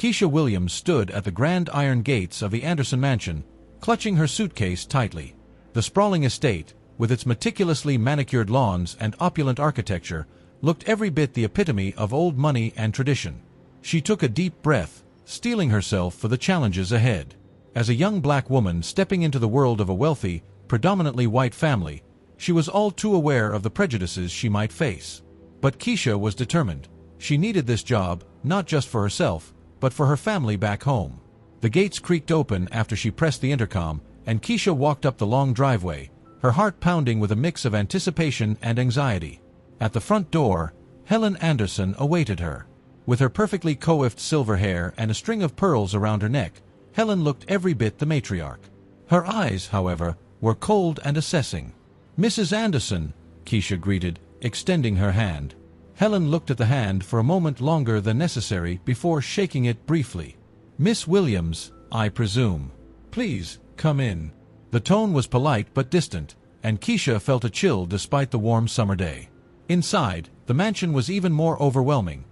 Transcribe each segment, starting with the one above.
Keisha Williams stood at the grand iron gates of the Anderson mansion, clutching her suitcase tightly. The sprawling estate, with its meticulously manicured lawns and opulent architecture, looked every bit the epitome of old money and tradition. She took a deep breath, steeling herself for the challenges ahead. As a young black woman stepping into the world of a wealthy, predominantly white family, she was all too aware of the prejudices she might face. But Keisha was determined. She needed this job, not just for herself, but for her family back home. The gates creaked open after she pressed the intercom, and Keisha walked up the long driveway, her heart pounding with a mix of anticipation and anxiety. At the front door, Helen Anderson awaited her. With her perfectly coiffed silver hair and a string of pearls around her neck, Helen looked every bit the matriarch. Her eyes, however, were cold and assessing. "Mrs. Anderson," Keisha greeted, extending her hand. Helen looked at the hand for a moment longer than necessary before shaking it briefly. "Miss Williams, I presume. Please, come in." The tone was polite but distant, and Keisha felt a chill despite the warm summer day. Inside, the mansion was even more overwhelming.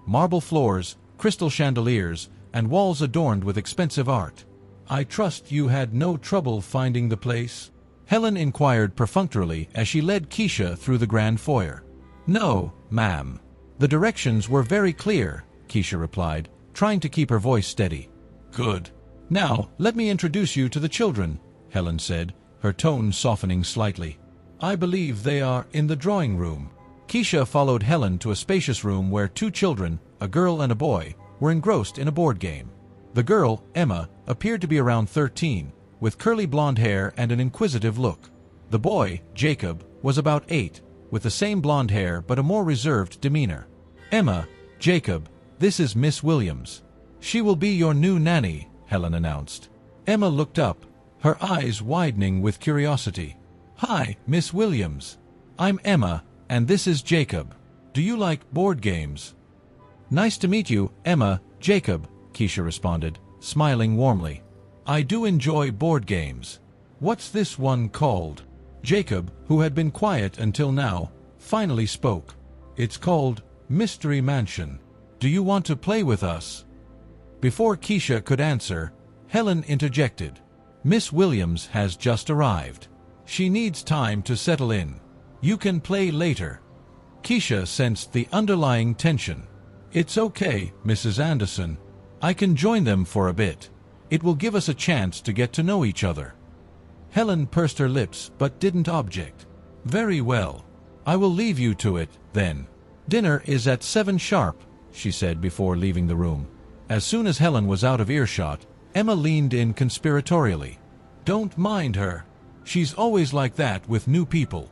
Marble floors, crystal chandeliers, and walls adorned with expensive art. "I trust you had no trouble finding the place?" Helen inquired perfunctorily as she led Keisha through the grand foyer. "No, ma'am. The directions were very clear," Keisha replied, trying to keep her voice steady. "Good. Now, let me introduce you to the children," Helen said, her tone softening slightly. "I believe they are in the drawing room." Keisha followed Helen to a spacious room where two children, a girl and a boy, were engrossed in a board game. The girl, Emma, appeared to be around 13, with curly blonde hair and an inquisitive look. The boy, Jacob, was about 8, with the same blonde hair but a more reserved demeanor. "Emma, Jacob, this is Miss Williams. She will be your new nanny," Helen announced. Emma looked up, her eyes widening with curiosity. "Hi, Miss Williams. I'm Emma, and this is Jacob. Do you like board games?" "Nice to meet you, Emma, Jacob," Keisha responded, smiling warmly. "I do enjoy board games. What's this one called?" Jacob, who had been quiet until now, finally spoke. "It's called Mystery Mansion. Do you want to play with us?" Before Keisha could answer, Helen interjected. "Miss Williams has just arrived. She needs time to settle in. You can play later." Keisha sensed the underlying tension. "It's okay, Mrs. Anderson. I can join them for a bit. It will give us a chance to get to know each other." Helen pursed her lips but didn't object. "Very well. I will leave you to it, then. Dinner is at 7 sharp," she said before leaving the room. As soon as Helen was out of earshot, Emma leaned in conspiratorially. "Don't mind her. She's always like that with new people."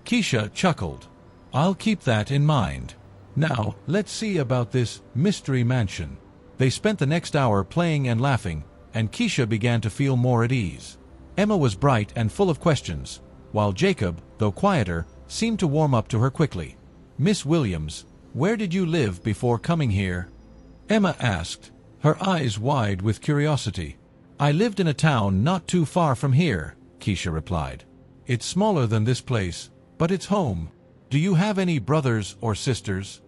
Keisha chuckled. "I'll keep that in mind. Now, let's see about this mystery mansion." They spent the next hour playing and laughing, and Keisha began to feel more at ease. Emma was bright and full of questions, while Jacob, though quieter, seemed to warm up to her quickly. "Miss Williams, where did you live before coming here?" Emma asked, her eyes wide with curiosity. "I lived in a town not too far from here," Keisha replied. "It's smaller than this place, but it's home. Do you have any brothers or sisters?"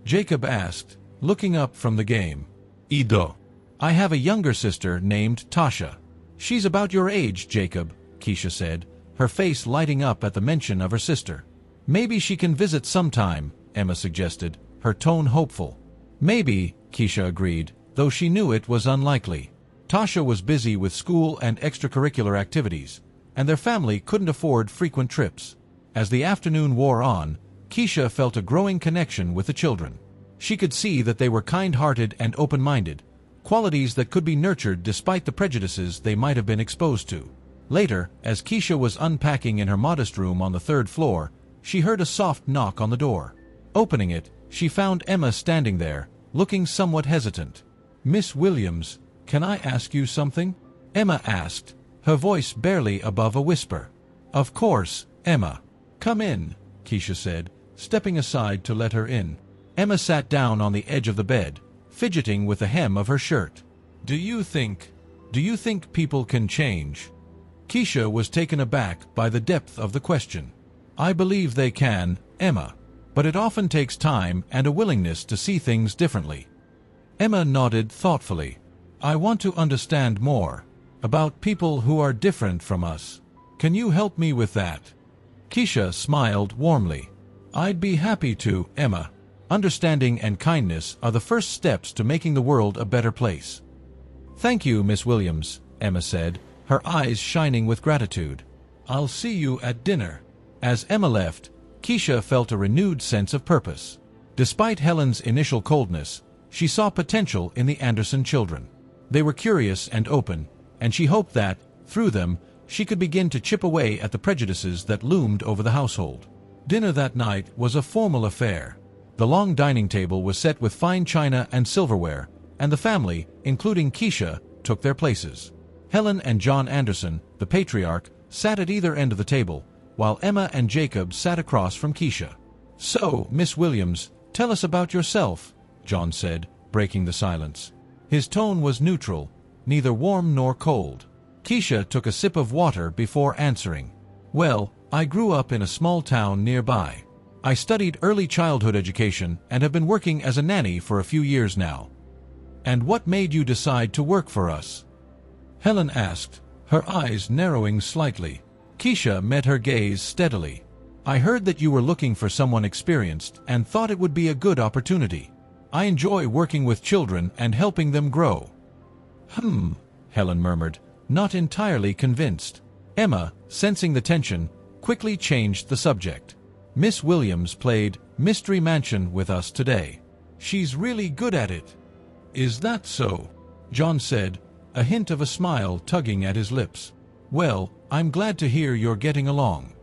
Jacob asked, looking up from the game. "Ido. I have a younger sister named Tasha." "She's about your age, Jacob," Keisha said, her face lighting up at the mention of her sister. "Maybe she can visit sometime," Emma suggested, her tone hopeful. "Maybe," Keisha agreed, though she knew it was unlikely. Tasha was busy with school and extracurricular activities, and their family couldn't afford frequent trips. As the afternoon wore on, Keisha felt a growing connection with the children. She could see that they were kind-hearted and open-minded, qualities that could be nurtured despite the prejudices they might have been exposed to. Later, as Keisha was unpacking in her modest room on the 3rd floor, she heard a soft knock on the door. Opening it, she found Emma standing there, looking somewhat hesitant. "Miss Williams, can I ask you something?" Emma asked, her voice barely above a whisper. "Of course, Emma. Come in," Keisha said, stepping aside to let her in. Emma sat down on the edge of the bed, fidgeting with the hem of her shirt. Do you think people can change?" Keisha was taken aback by the depth of the question. "I believe they can, Emma, but it often takes time and a willingness to see things differently." Emma nodded thoughtfully. I want to understand more about people who are different from us. Can you help me with that? Keisha smiled warmly. I'd be happy to, Emma. Understanding and kindness are the first steps to making the world a better place. Thank you, Miss Williams, Emma said, her eyes shining with gratitude. I'll see you at dinner. As Emma left, Keisha felt a renewed sense of purpose. Despite Helen's initial coldness, she saw potential in the Anderson children. They were curious and open, and she hoped that, through them, she could begin to chip away at the prejudices that loomed over the household. Dinner that night was a formal affair. The long dining table was set with fine china and silverware, and the family, including Keisha, took their places. Helen and John Anderson, the patriarch, sat at either end of the table, while Emma and Jacob sat across from Keisha. So, Miss Williams, tell us about yourself, John said, breaking the silence. His tone was neutral, neither warm nor cold. Keisha took a sip of water before answering. Well, I grew up in a small town nearby. I studied early childhood education and have been working as a nanny for a few years now. And what made you decide to work for us? Helen asked, her eyes narrowing slightly. Keisha met her gaze steadily. I heard that you were looking for someone experienced and thought it would be a good opportunity. I enjoy working with children and helping them grow. Helen murmured, not entirely convinced. Emma, sensing the tension, quickly changed the subject. Miss Williams played Mystery Mansion with us today. She's really good at it. Is that so? John said, a hint of a smile tugging at his lips. Well, I'm glad to hear you're getting along.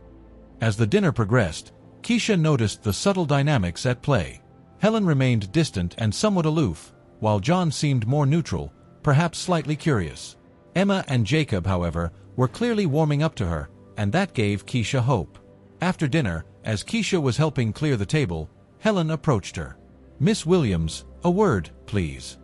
As the dinner progressed, Keisha noticed the subtle dynamics at play. Helen remained distant and somewhat aloof, while John seemed more neutral, perhaps slightly curious. Emma and Jacob, however, were clearly warming up to her, and that gave Keisha hope. After dinner, as Keisha was helping clear the table, Helen approached her. Miss Williams, a word, please.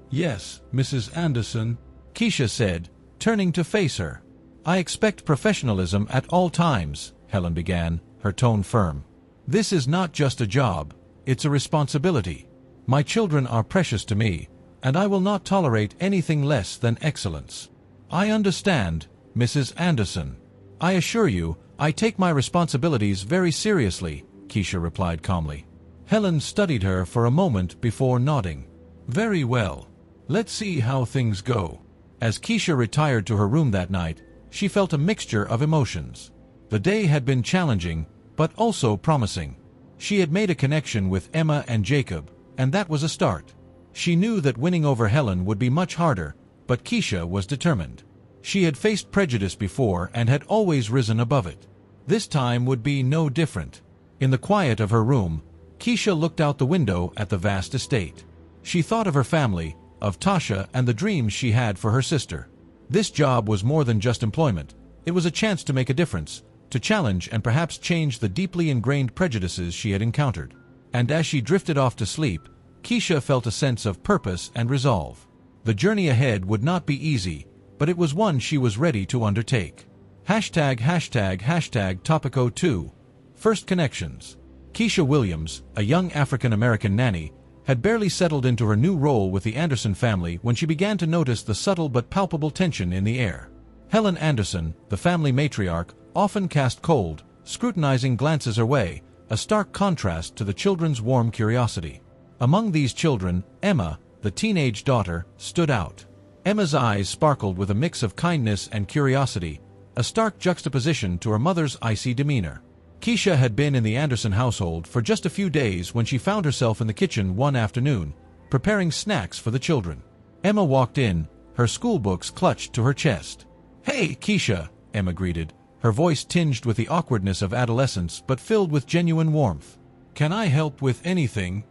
Yes, Mrs. Anderson, Keisha said, turning to face her. I expect professionalism at all times, Helen began, her tone firm. This is not just a job, it's a responsibility. My children are precious to me, and I will not tolerate anything less than excellence. I understand, Mrs. Anderson. I assure you, I take my responsibilities very seriously, Keisha replied calmly. Helen studied her for a moment before nodding. Very well. Let's see how things go. As Keisha retired to her room that night, she felt a mixture of emotions. The day had been challenging, but also promising. She had made a connection with Emma and Jacob, and that was a start. She knew that winning over Helen would be much harder, but Keisha was determined. She had faced prejudice before and had always risen above it. This time would be no different. In the quiet of her room, Keisha looked out the window at the vast estate. She thought of her family, of Tasha and the dreams she had for her sister. This job was more than just employment. It was a chance to make a difference, to challenge and perhaps change the deeply ingrained prejudices she had encountered. And as she drifted off to sleep, Keisha felt a sense of purpose and resolve. The journey ahead would not be easy, but it was one she was ready to undertake. ###Topico2 First Connections. Keisha Williams, a young African-American nanny, had barely settled into her new role with the Anderson family when she began to notice the subtle but palpable tension in the air. Helen Anderson, the family matriarch, often cast cold, scrutinizing glances her way, a stark contrast to the children's warm curiosity. Among these children, Emma, the teenage daughter, stood out. Emma's eyes sparkled with a mix of kindness and curiosity, a stark juxtaposition to her mother's icy demeanor. Keisha had been in the Anderson household for just a few days when she found herself in the kitchen one afternoon, preparing snacks for the children. Emma walked in, her schoolbooks clutched to her chest. "Hey, Keisha," Emma greeted, her voice tinged with the awkwardness of adolescence but filled with genuine warmth. "Can I help with anything?"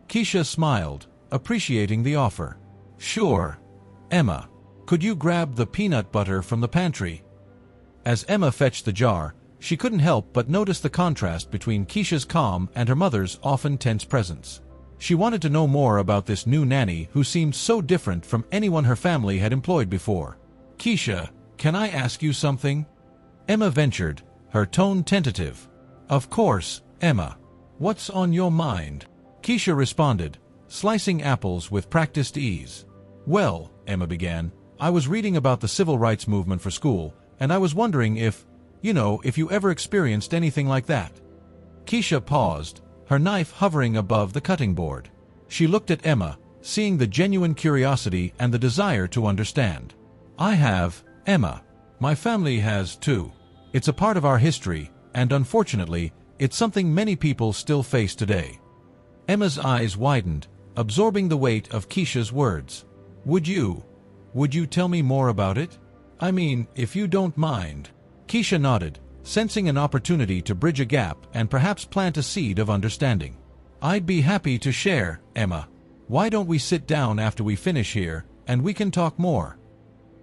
Keisha smiled, appreciating the offer. "Sure. Emma, could you grab the peanut butter from the pantry?" As Emma fetched the jar, she couldn't help but notice the contrast between Keisha's calm and her mother's often tense presence. She wanted to know more about this new nanny who seemed so different from anyone her family had employed before. "Keisha, can I ask you something?" Emma ventured, her tone tentative. "Of course, Emma. What's on your mind?" Keisha responded, slicing apples with practiced ease. "Well," Emma began, "I was reading about the civil rights movement for school, and I was wondering if you ever experienced anything like that." Keisha paused, her knife hovering above the cutting board. She looked at Emma, seeing the genuine curiosity and the desire to understand. "I have, Emma. My family has too. It's a part of our history, and unfortunately, it's something many people still face today." Emma's eyes widened, absorbing the weight of Keisha's words. Would you tell me more about it? I mean, if you don't mind." Keisha nodded, sensing an opportunity to bridge a gap and perhaps plant a seed of understanding. "I'd be happy to share, Emma. Why don't we sit down after we finish here, and we can talk more?"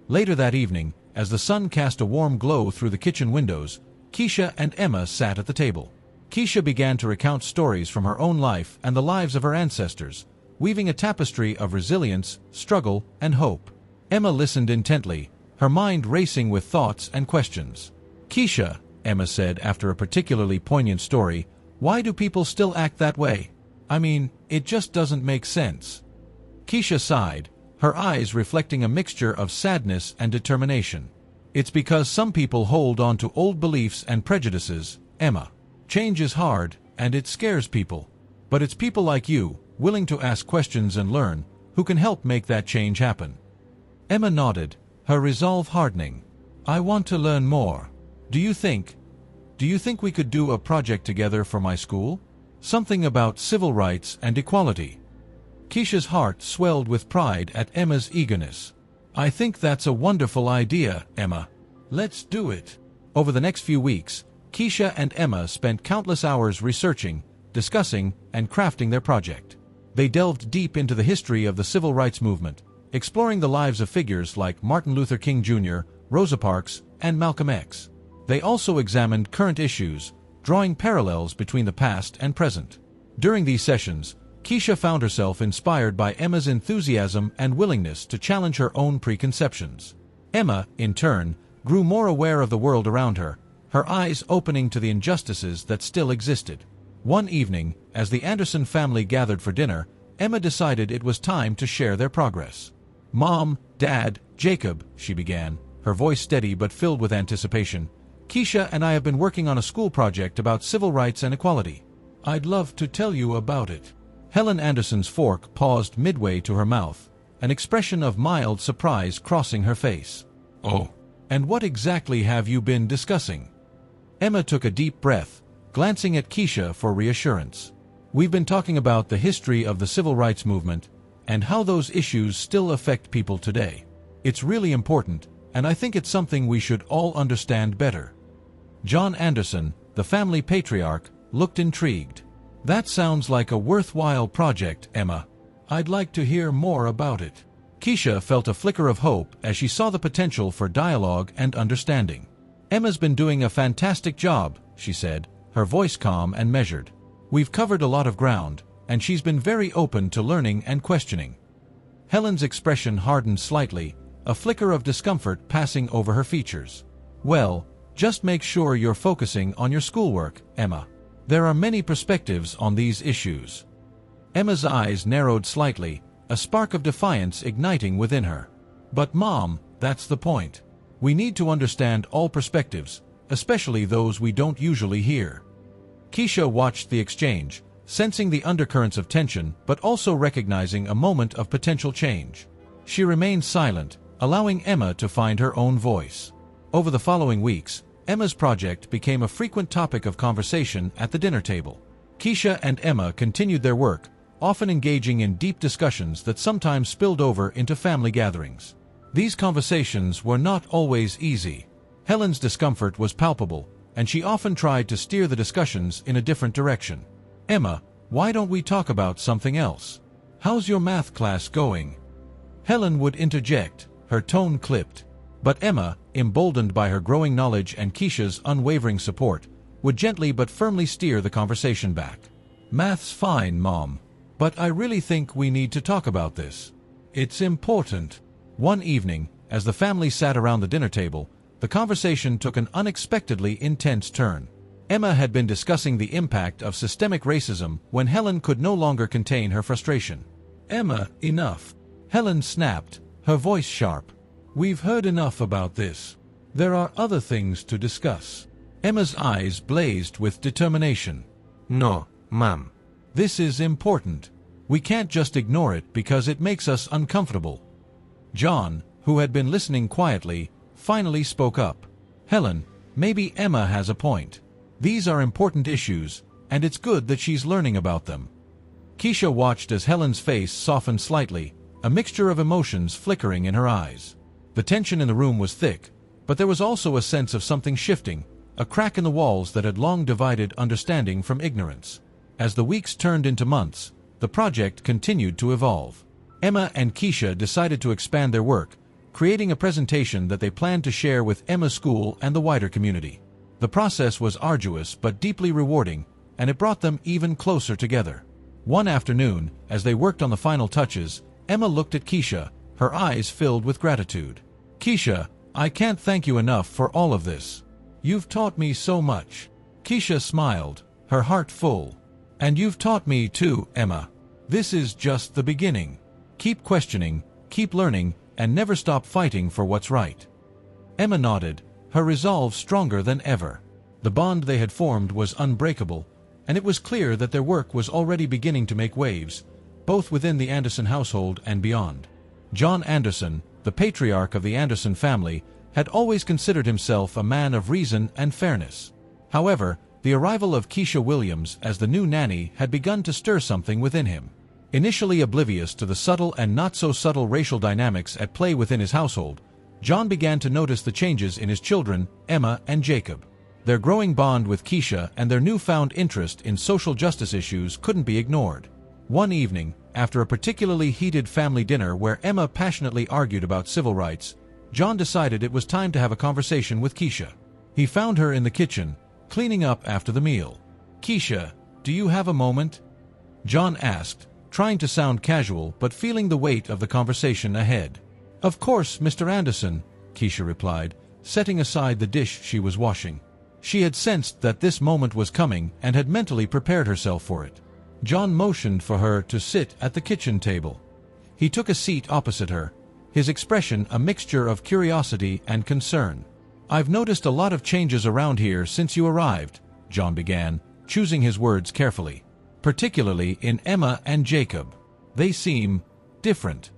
Later that evening, as the sun cast a warm glow through the kitchen windows, Keisha and Emma sat at the table. Keisha began to recount stories from her own life and the lives of her ancestors, weaving a tapestry of resilience, struggle, and hope. Emma listened intently, her mind racing with thoughts and questions. "Keisha," Emma said after a particularly poignant story, "why do people still act that way? I mean, it just doesn't make sense." Keisha sighed, her eyes reflecting a mixture of sadness and determination. "It's because some people hold on to old beliefs and prejudices, Emma. Change is hard, and it scares people. But it's people like you, willing to ask questions and learn, who can help make that change happen." Emma nodded, her resolve hardening. "I want to learn more. Do you think we could do a project together for my school? Something about civil rights and equality?" Keisha's heart swelled with pride at Emma's eagerness. "I think that's a wonderful idea, Emma. Let's do it." Over the next few weeks, Keisha and Emma spent countless hours researching, discussing, and crafting their project. They delved deep into the history of the civil rights movement, exploring the lives of figures like Martin Luther King Jr., Rosa Parks, and Malcolm X. They also examined current issues, drawing parallels between the past and present. During these sessions, Keisha found herself inspired by Emma's enthusiasm and willingness to challenge her own preconceptions. Emma, in turn, grew more aware of the world around her, her eyes opening to the injustices that still existed. One evening, as the Anderson family gathered for dinner, Emma decided it was time to share their progress. "Mom, Dad, Jacob," she began, her voice steady but filled with anticipation, "Keisha and I have been working on a school project about civil rights and equality. I'd love to tell you about it." Helen Anderson's fork paused midway to her mouth, an expression of mild surprise crossing her face. "Oh, and what exactly have you been discussing?" Emma took a deep breath, glancing at Keisha for reassurance. "We've been talking about the history of the civil rights movement and how those issues still affect people today. It's really important, and I think it's something we should all understand better." John Anderson, the family patriarch, looked intrigued. "That sounds like a worthwhile project, Emma. I'd like to hear more about it." Keisha felt a flicker of hope as she saw the potential for dialogue and understanding. "Emma's been doing a fantastic job," she said, her voice calm and measured. "We've covered a lot of ground, and she's been very open to learning and questioning." Helen's expression hardened slightly, a flicker of discomfort passing over her features. "Well, just make sure you're focusing on your schoolwork, Emma. There are many perspectives on these issues." Emma's eyes narrowed slightly, a spark of defiance igniting within her. "But Mom, that's the point. We need to understand all perspectives, especially those we don't usually hear." Keisha watched the exchange, sensing the undercurrents of tension but also recognizing a moment of potential change. She remained silent, allowing Emma to find her own voice. Over the following weeks, Emma's project became a frequent topic of conversation at the dinner table. Keisha and Emma continued their work, often engaging in deep discussions that sometimes spilled over into family gatherings. These conversations were not always easy. Helen's discomfort was palpable, and she often tried to steer the discussions in a different direction. "Emma, why don't we talk about something else? How's your math class going?" Helen would interject, her tone clipped. But Emma, emboldened by her growing knowledge and Keisha's unwavering support, would gently but firmly steer the conversation back. "Math's fine, Mom. But I really think we need to talk about this. It's important." One evening, as the family sat around the dinner table, the conversation took an unexpectedly intense turn. Emma had been discussing the impact of systemic racism when Helen could no longer contain her frustration. Emma, enough. Helen snapped, her voice sharp. We've heard enough about this. There are other things to discuss. Emma's eyes blazed with determination. No, ma'am. This is important. We can't just ignore it because it makes us uncomfortable. John, who had been listening quietly, finally spoke up. Helen, maybe Emma has a point. These are important issues, and it's good that she's learning about them. Keisha watched as Helen's face softened slightly, a mixture of emotions flickering in her eyes. The tension in the room was thick, but there was also a sense of something shifting, a crack in the walls that had long divided understanding from ignorance. As the weeks turned into months, the project continued to evolve. Emma and Keisha decided to expand their work, creating a presentation that they planned to share with Emma's school and the wider community. The process was arduous but deeply rewarding, and it brought them even closer together. One afternoon, as they worked on the final touches, Emma looked at Keisha, her eyes filled with gratitude. Keisha, I can't thank you enough for all of this. You've taught me so much. Keisha smiled, her heart full. And you've taught me too, Emma. This is just the beginning. Keep questioning, keep learning, and never stop fighting for what's right. Emma nodded, her resolve stronger than ever. The bond they had formed was unbreakable, and it was clear that their work was already beginning to make waves, both within the Anderson household and beyond. John Anderson, the patriarch of the Anderson family, had always considered himself a man of reason and fairness. However, the arrival of Keisha Williams as the new nanny had begun to stir something within him. Initially oblivious to the subtle and not-so-subtle racial dynamics at play within his household, John began to notice the changes in his children, Emma and Jacob. Their growing bond with Keisha and their newfound interest in social justice issues couldn't be ignored. One evening, after a particularly heated family dinner where Emma passionately argued about civil rights, John decided it was time to have a conversation with Keisha. He found her in the kitchen, cleaning up after the meal. Keisha, do you have a moment? John asked, trying to sound casual but feeling the weight of the conversation ahead. Of course, Mr. Anderson, Keisha replied, setting aside the dish she was washing. She had sensed that this moment was coming and had mentally prepared herself for it. John motioned for her to sit at the kitchen table. He took a seat opposite her, his expression a mixture of curiosity and concern. I've noticed a lot of changes around here since you arrived, John began, choosing his words carefully. Particularly in Emma and Jacob. They seem different.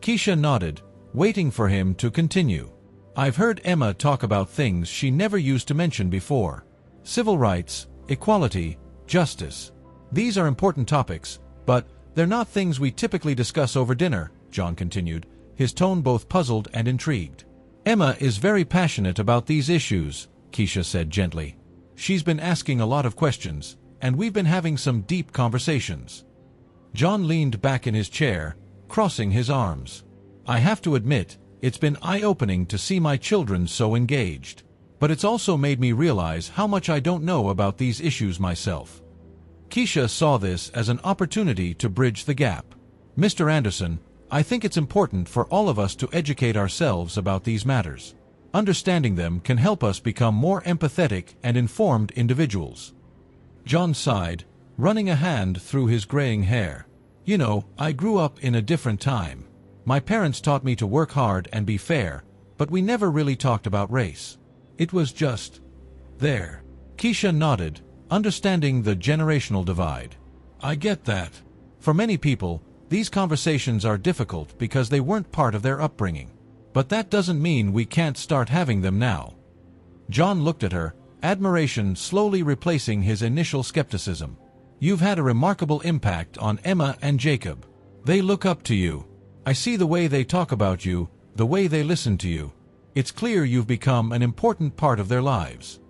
Keisha nodded, waiting for him to continue. I've heard Emma talk about things she never used to mention before. Civil rights, equality, justice. These are important topics, but they're not things we typically discuss over dinner, John continued, his tone both puzzled and intrigued. Emma is very passionate about these issues, Keisha said gently. She's been asking a lot of questions, and we've been having some deep conversations. John leaned back in his chair, crossing his arms. I have to admit, it's been eye-opening to see my children so engaged. But it's also made me realize how much I don't know about these issues myself. Keisha saw this as an opportunity to bridge the gap. Mr. Anderson, I think it's important for all of us to educate ourselves about these matters. Understanding them can help us become more empathetic and informed individuals. John sighed, running a hand through his graying hair. You know, I grew up in a different time. My parents taught me to work hard and be fair, but we never really talked about race. It was just there. Keisha nodded, understanding the generational divide. I get that. For many people, these conversations are difficult because they weren't part of their upbringing. But that doesn't mean we can't start having them now. John looked at her, admiration slowly replacing his initial skepticism. You've had a remarkable impact on Emma and Jacob. They look up to you. I see the way they talk about you, the way they listen to you. It's clear you've become an important part of their lives.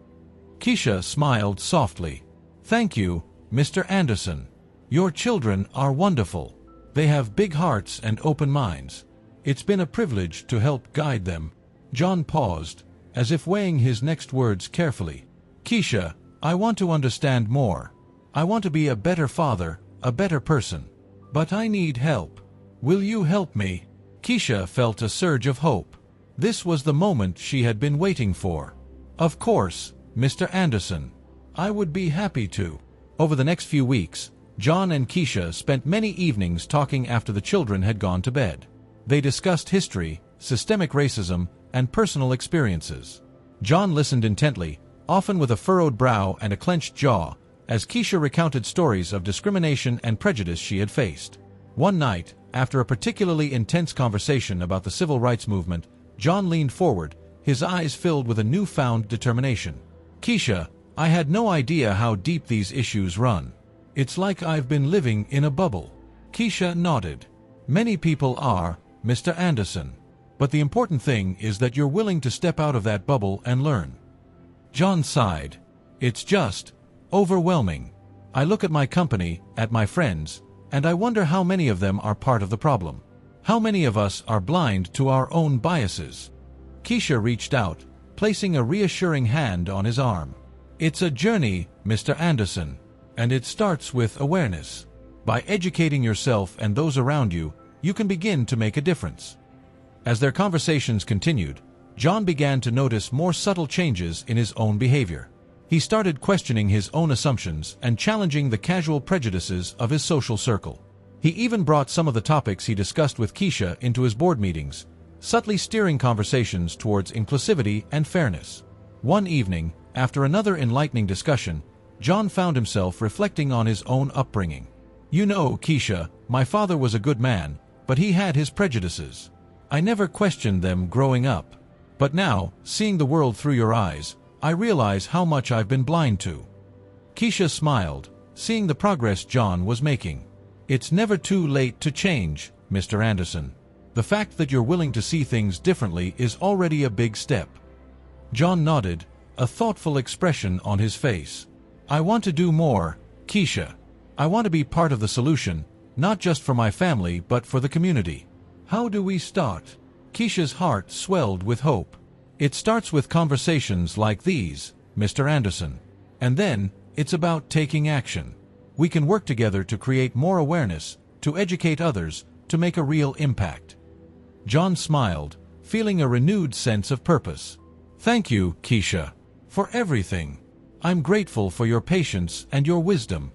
Keisha smiled softly. Thank you, Mr. Anderson. Your children are wonderful. They have big hearts and open minds. It's been a privilege to help guide them. John paused, as if weighing his next words carefully. Keisha, I want to understand more. I want to be a better father, a better person. But I need help. Will you help me? Keisha felt a surge of hope. This was the moment she had been waiting for. Of course, Mr. Anderson. I would be happy to. Over the next few weeks, John and Keisha spent many evenings talking after the children had gone to bed. They discussed history, systemic racism, and personal experiences. John listened intently, often with a furrowed brow and a clenched jaw, as Keisha recounted stories of discrimination and prejudice she had faced. One night, after a particularly intense conversation about the civil rights movement, John leaned forward, his eyes filled with a newfound determination. "Keisha, I had no idea how deep these issues run. It's like I've been living in a bubble." Keisha nodded. "Many people are, Mr. Anderson. But the important thing is that you're willing to step out of that bubble and learn." John sighed. "It's just overwhelming. I look at my company, at my friends, and I wonder how many of them are part of the problem. How many of us are blind to our own biases?" Keisha reached out, placing a reassuring hand on his arm. "It's a journey, Mr. Anderson, and it starts with awareness. By educating yourself and those around you, you can begin to make a difference." As their conversations continued, John began to notice more subtle changes in his own behavior. He started questioning his own assumptions and challenging the casual prejudices of his social circle. He even brought some of the topics he discussed with Keisha into his board meetings, subtly steering conversations towards inclusivity and fairness. One evening, after another enlightening discussion, John found himself reflecting on his own upbringing. "You know, Keisha, my father was a good man, but he had his prejudices. I never questioned them growing up. But now, seeing the world through your eyes, I realize how much I've been blind to." Keisha smiled, seeing the progress John was making. "It's never too late to change, Mr. Anderson. The fact that you're willing to see things differently is already a big step." John nodded, a thoughtful expression on his face. "I want to do more, Keisha. I want to be part of the solution, not just for my family but for the community." "How do we start?" Keisha's heart swelled with hope. "It starts with conversations like these, Mr. Anderson. And then, it's about taking action. We can work together to create more awareness, to educate others, to make a real impact." John smiled, feeling a renewed sense of purpose. "Thank you, Keisha, for everything. I'm grateful for your patience and your wisdom."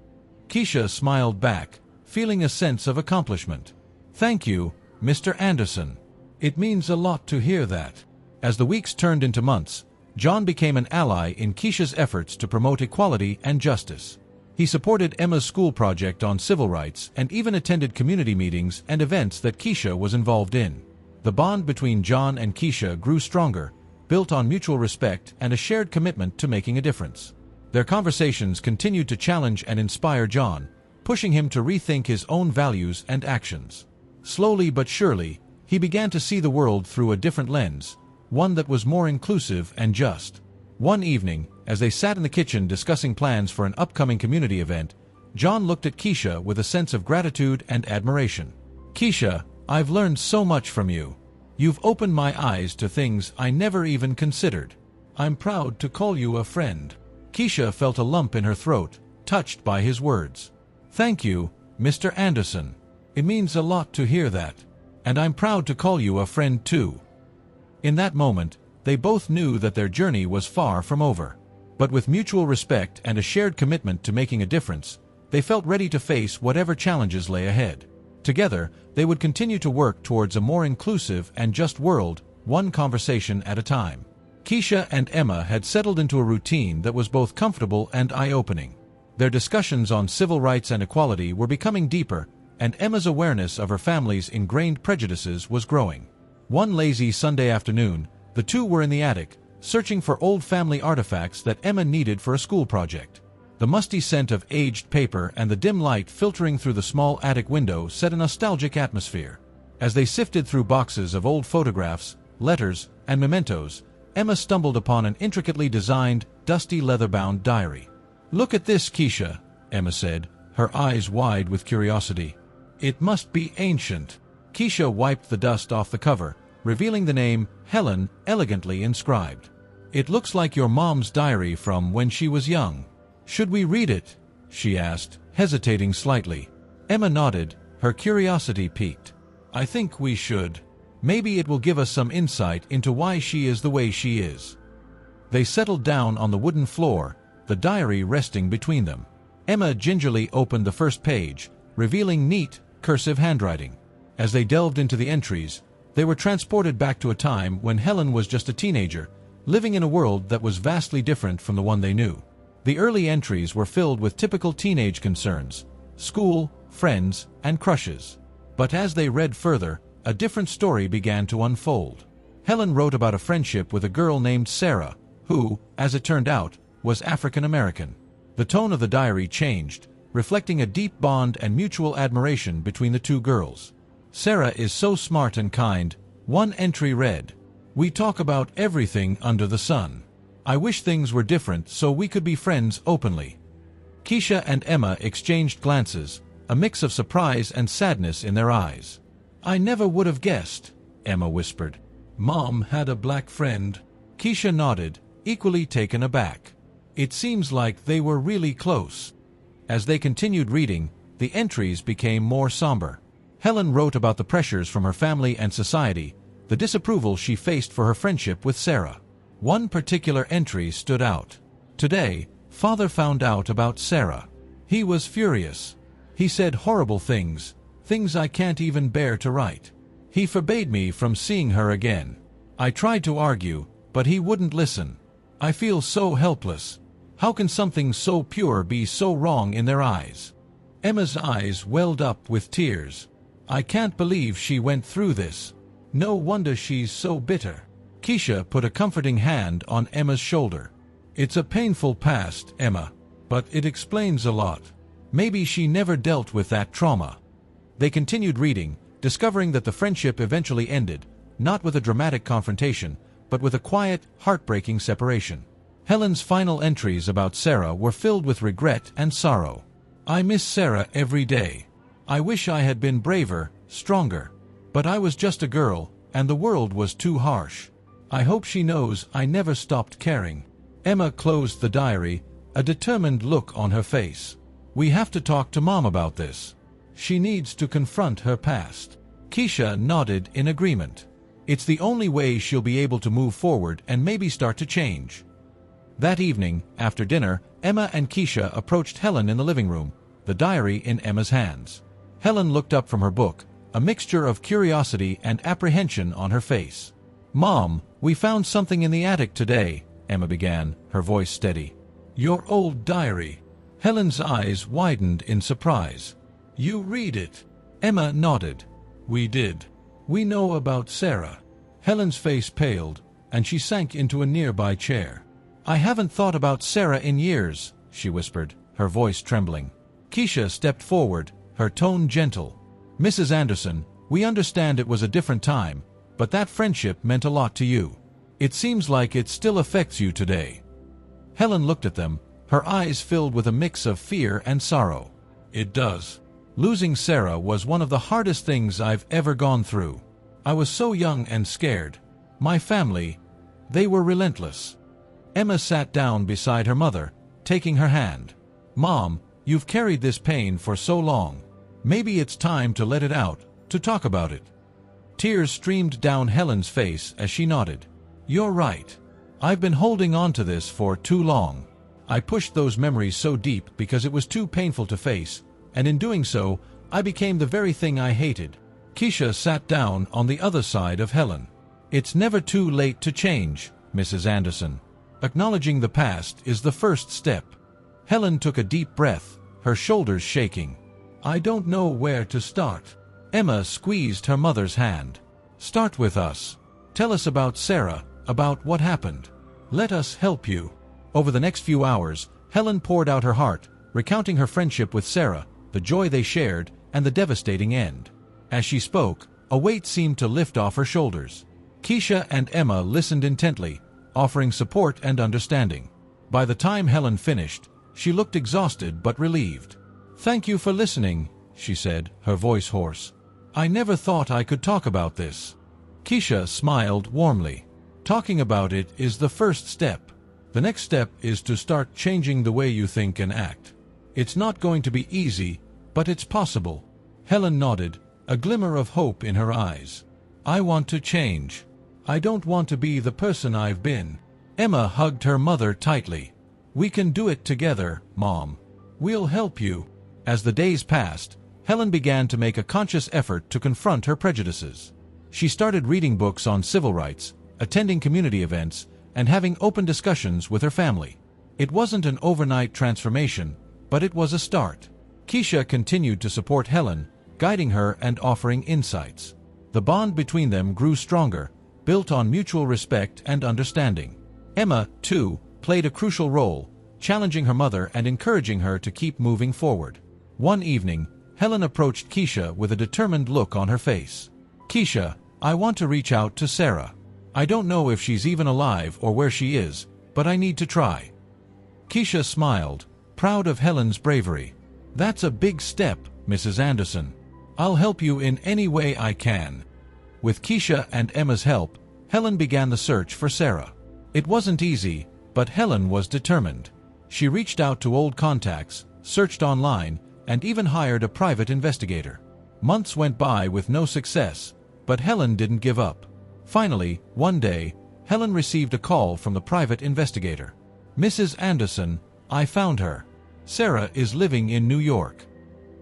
Keisha smiled back, feeling a sense of accomplishment. "Thank you, Mr. Anderson. It means a lot to hear that." As the weeks turned into months, John became an ally in Keisha's efforts to promote equality and justice. He supported Emma's school project on civil rights and even attended community meetings and events that Keisha was involved in. The bond between John and Keisha grew stronger, built on mutual respect and a shared commitment to making a difference. Their conversations continued to challenge and inspire John, pushing him to rethink his own values and actions. Slowly but surely, he began to see the world through a different lens, one that was more inclusive and just. One evening, as they sat in the kitchen discussing plans for an upcoming community event, John looked at Keisha with a sense of gratitude and admiration. "Keisha, I've learned so much from you. You've opened my eyes to things I never even considered. I'm proud to call you a friend." Keisha felt a lump in her throat, touched by his words. "Thank you, Mr. Anderson. It means a lot to hear that. And I'm proud to call you a friend too." In that moment, they both knew that their journey was far from over. But with mutual respect and a shared commitment to making a difference, they felt ready to face whatever challenges lay ahead. Together, they would continue to work towards a more inclusive and just world, one conversation at a time. Keisha and Emma had settled into a routine that was both comfortable and eye-opening. Their discussions on civil rights and equality were becoming deeper, and Emma's awareness of her family's ingrained prejudices was growing. One lazy Sunday afternoon, the two were in the attic, searching for old family artifacts that Emma needed for a school project. The musty scent of aged paper and the dim light filtering through the small attic window set a nostalgic atmosphere. As they sifted through boxes of old photographs, letters, and mementos, Emma stumbled upon an intricately designed, dusty leather-bound diary. "Look at this, Keisha," Emma said, her eyes wide with curiosity. "It must be ancient." Keisha wiped the dust off the cover, revealing the name Helen elegantly inscribed. "It looks like your mom's diary from when she was young. Should we read it?" she asked, hesitating slightly. Emma nodded, her curiosity piqued. "I think we should. Maybe it will give us some insight into why she is the way she is." They settled down on the wooden floor, the diary resting between them. Emma gingerly opened the first page, revealing neat, cursive handwriting. As they delved into the entries, they were transported back to a time when Helen was just a teenager, living in a world that was vastly different from the one they knew. The early entries were filled with typical teenage concerns: school, friends, and crushes. But as they read further, a different story began to unfold. Helen wrote about a friendship with a girl named Sarah, who, as it turned out, was African American. The tone of the diary changed, reflecting a deep bond and mutual admiration between the two girls. "Sarah is so smart and kind," one entry read. "We talk about everything under the sun. I wish things were different so we could be friends openly." Keisha and Emma exchanged glances, a mix of surprise and sadness in their eyes. "I never would have guessed," Emma whispered. "Mom had a black friend." Keisha nodded, equally taken aback. It seems like they were really close. As they continued reading, the entries became more somber. Helen wrote about the pressures from her family and society, the disapproval she faced for her friendship with Sarah. One particular entry stood out. "Today, Father found out about Sarah. He was furious. He said horrible things, things I can't even bear to write. He forbade me from seeing her again. I tried to argue, but he wouldn't listen. I feel so helpless. How can something so pure be so wrong in their eyes?" Emma's eyes welled up with tears. "I can't believe she went through this. No wonder she's so bitter." Keisha put a comforting hand on Emma's shoulder. "It's a painful past, Emma, but it explains a lot. Maybe she never dealt with that trauma." They continued reading, discovering that the friendship eventually ended, not with a dramatic confrontation, but with a quiet, heartbreaking separation. Helen's final entries about Sarah were filled with regret and sorrow. "I miss Sarah every day. I wish I had been braver, stronger. But I was just a girl, and the world was too harsh. I hope she knows I never stopped caring." Emma closed the diary, a determined look on her face. "We have to talk to Mom about this. She needs to confront her past." Keisha nodded in agreement. "It's the only way she'll be able to move forward and maybe start to change." That evening, after dinner, Emma and Keisha approached Helen in the living room, the diary in Emma's hands. Helen looked up from her book, a mixture of curiosity and apprehension on her face. "Mom, we found something in the attic today," Emma began, her voice steady. "Your old diary." Helen's eyes widened in surprise. "You read it?" Emma nodded. "We did. We know about Sarah." Helen's face paled, and she sank into a nearby chair. "I haven't thought about Sarah in years," she whispered, her voice trembling. Keisha stepped forward, her tone gentle. "Mrs. Anderson, we understand it was a different time, but that friendship meant a lot to you. It seems like it still affects you today." Helen looked at them, her eyes filled with a mix of fear and sorrow. "It does. Losing Sarah was one of the hardest things I've ever gone through. I was so young and scared. My family, they were relentless." Emma sat down beside her mother, taking her hand. "Mom, you've carried this pain for so long. Maybe it's time to let it out, to talk about it." Tears streamed down Helen's face as she nodded. "You're right. I've been holding on to this for too long. I pushed those memories so deep because it was too painful to face, and in doing so, I became the very thing I hated." Keisha sat down on the other side of Helen. "It's never too late to change, Mrs. Anderson. Acknowledging the past is the first step." Helen took a deep breath, her shoulders shaking. "I don't know where to start." Emma squeezed her mother's hand. "Start with us. Tell us about Sarah, about what happened. Let us help you." Over the next few hours, Helen poured out her heart, recounting her friendship with Sarah, the joy they shared, and the devastating end. As she spoke, a weight seemed to lift off her shoulders. Keisha and Emma listened intently, offering support and understanding. By the time Helen finished, she looked exhausted but relieved. "Thank you for listening," she said, her voice hoarse. "I never thought I could talk about this." Keisha smiled warmly. "Talking about it is the first step. The next step is to start changing the way you think and act. It's not going to be easy, but it's possible." Helen nodded, a glimmer of hope in her eyes. "I want to change. I don't want to be the person I've been." Emma hugged her mother tightly. "We can do it together, Mom. We'll help you. As the days passed, Helen began to make a conscious effort to confront her prejudices. She started reading books on civil rights, attending community events, and having open discussions with her family. It wasn't an overnight transformation, but it was a start. Keisha continued to support Helen, guiding her and offering insights. The bond between them grew stronger, built on mutual respect and understanding. Emma, too, played a crucial role, challenging her mother and encouraging her to keep moving forward. One evening, Helen approached Keisha with a determined look on her face. "Keisha, I want to reach out to Sarah. I don't know if she's even alive or where she is, but I need to try." Keisha smiled, proud of Helen's bravery. "That's a big step, Mrs. Anderson. I'll help you in any way I can." With Keisha and Emma's help, Helen began the search for Sarah. It wasn't easy, but Helen was determined. She reached out to old contacts, searched online, and even hired a private investigator. Months went by with no success, but Helen didn't give up. Finally, one day, Helen received a call from the private investigator. "Mrs. Anderson, I found her. Sarah is living in New York."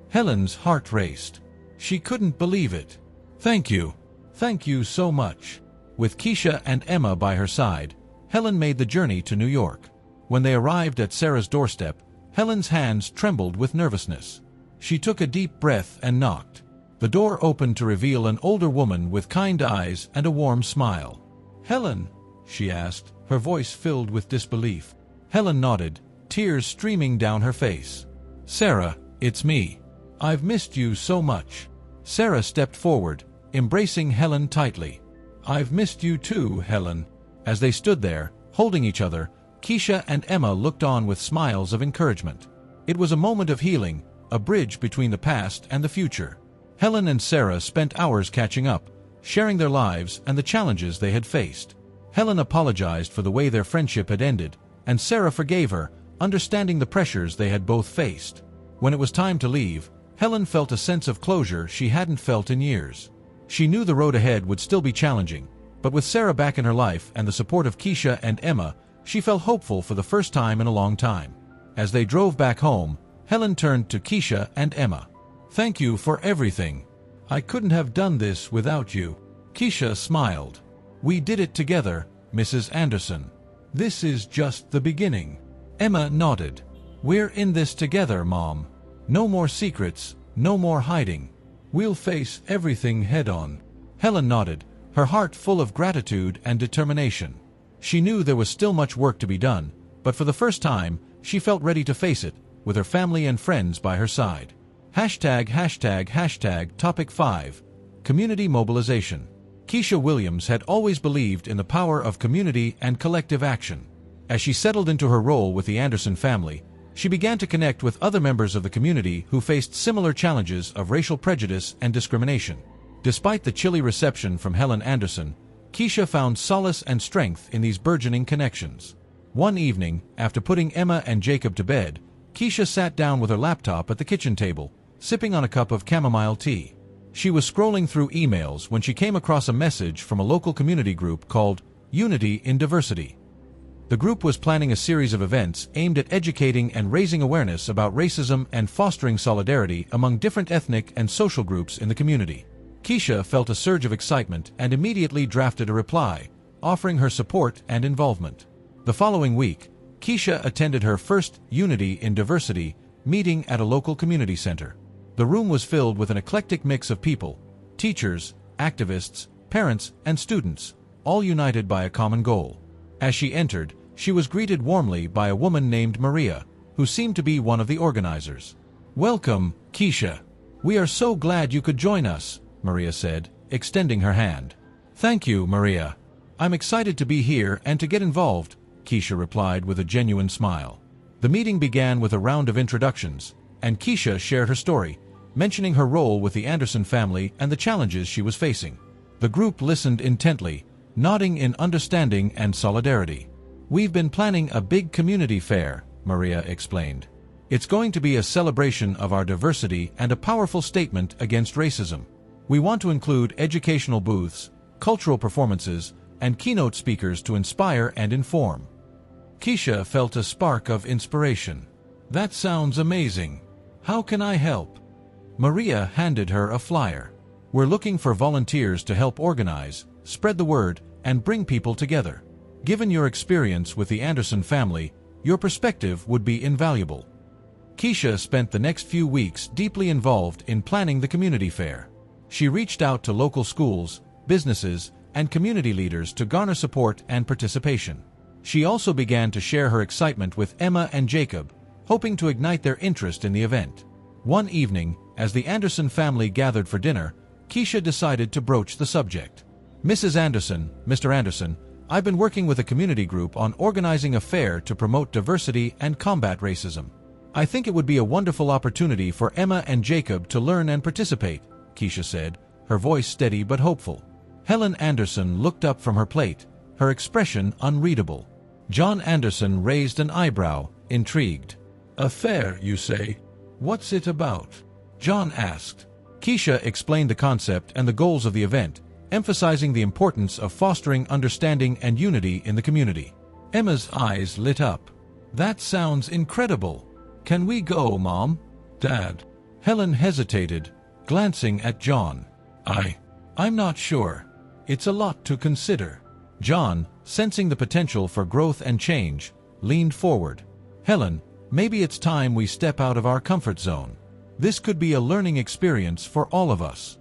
Helen's heart raced. She couldn't believe it. "Thank you. Thank you so much." With Keisha and Emma by her side, Helen made the journey to New York. When they arrived at Sarah's doorstep, Helen's hands trembled with nervousness. She took a deep breath and knocked. The door opened to reveal an older woman with kind eyes and a warm smile. "Helen?" she asked, her voice filled with disbelief. Helen nodded, tears streaming down her face. "Sarah, it's me. I've missed you so much." Sarah stepped forward, embracing Helen tightly. "I've missed you too, Helen." As they stood there, holding each other, Keisha and Emma looked on with smiles of encouragement. It was a moment of healing, a bridge between the past and the future. Helen and Sarah spent hours catching up, sharing their lives and the challenges they had faced. Helen apologized for the way their friendship had ended, and Sarah forgave her, understanding the pressures they had both faced. When it was time to leave, Helen felt a sense of closure she hadn't felt in years. She knew the road ahead would still be challenging, but with Sarah back in her life and the support of Keisha and Emma, she felt hopeful for the first time in a long time. As they drove back home, Helen turned to Keisha and Emma. "Thank you for everything. I couldn't have done this without you." Keisha smiled. "We did it together, Mrs. Anderson. This is just the beginning." Emma nodded. "We're in this together, Mom. No more secrets, no more hiding. We'll face everything head-on." Helen nodded, her heart full of gratitude and determination. She knew there was still much work to be done, but for the first time, she felt ready to face it, with her family and friends by her side. Topic 5. Community mobilization. Keisha Williams had always believed in the power of community and collective action. As she settled into her role with the Anderson family, she began to connect with other members of the community who faced similar challenges of racial prejudice and discrimination. Despite the chilly reception from Helen Anderson, Keisha found solace and strength in these burgeoning connections. One evening, after putting Emma and Jacob to bed, Keisha sat down with her laptop at the kitchen table, sipping on a cup of chamomile tea. She was scrolling through emails when she came across a message from a local community group called Unity in Diversity. The group was planning a series of events aimed at educating and raising awareness about racism and fostering solidarity among different ethnic and social groups in the community. Keisha felt a surge of excitement and immediately drafted a reply, offering her support and involvement. The following week, Keisha attended her first Unity in Diversity meeting at a local community center. The room was filled with an eclectic mix of people: teachers, activists, parents, and students, all united by a common goal. As she entered, she was greeted warmly by a woman named Maria, who seemed to be one of the organizers. "Welcome, Keisha. We are so glad you could join us," Maria said, extending her hand. "Thank you, Maria. I'm excited to be here and to get involved," Keisha replied with a genuine smile. The meeting began with a round of introductions, and Keisha shared her story, mentioning her role with the Anderson family and the challenges she was facing. The group listened intently, nodding in understanding and solidarity. "We've been planning a big community fair," Maria explained. "It's going to be a celebration of our diversity and a powerful statement against racism. We want to include educational booths, cultural performances, and keynote speakers to inspire and inform." Keisha felt a spark of inspiration. That sounds amazing. How can I help? Maria handed her a flyer. We're looking for volunteers to help organize, spread the word, and bring people together. Given your experience with the Anderson family, your perspective would be invaluable. Keisha spent the next few weeks deeply involved in planning the community fair. She reached out to local schools, businesses, and community leaders to garner support and participation. She also began to share her excitement with Emma and Jacob, hoping to ignite their interest in the event. One evening, as the Anderson family gathered for dinner, Keisha decided to broach the subject. Mrs. Anderson, Mr. Anderson, I've been working with a community group on organizing a fair to promote diversity and combat racism. I think it would be a wonderful opportunity for Emma and Jacob to learn and participate, Keisha said, her voice steady but hopeful. Helen Anderson looked up from her plate, her expression unreadable. John Anderson raised an eyebrow, intrigued. A fair, you say? What's it about? John asked. Keisha explained the concept and the goals of the event, emphasizing the importance of fostering understanding and unity in the community. Emma's eyes lit up. That sounds incredible. Can we go, Mom? Dad? Helen hesitated, glancing at John. I'm not sure. It's a lot to consider. John, sensing the potential for growth and change, leaned forward. Helen, maybe it's time we step out of our comfort zone. This could be a learning experience for all of us.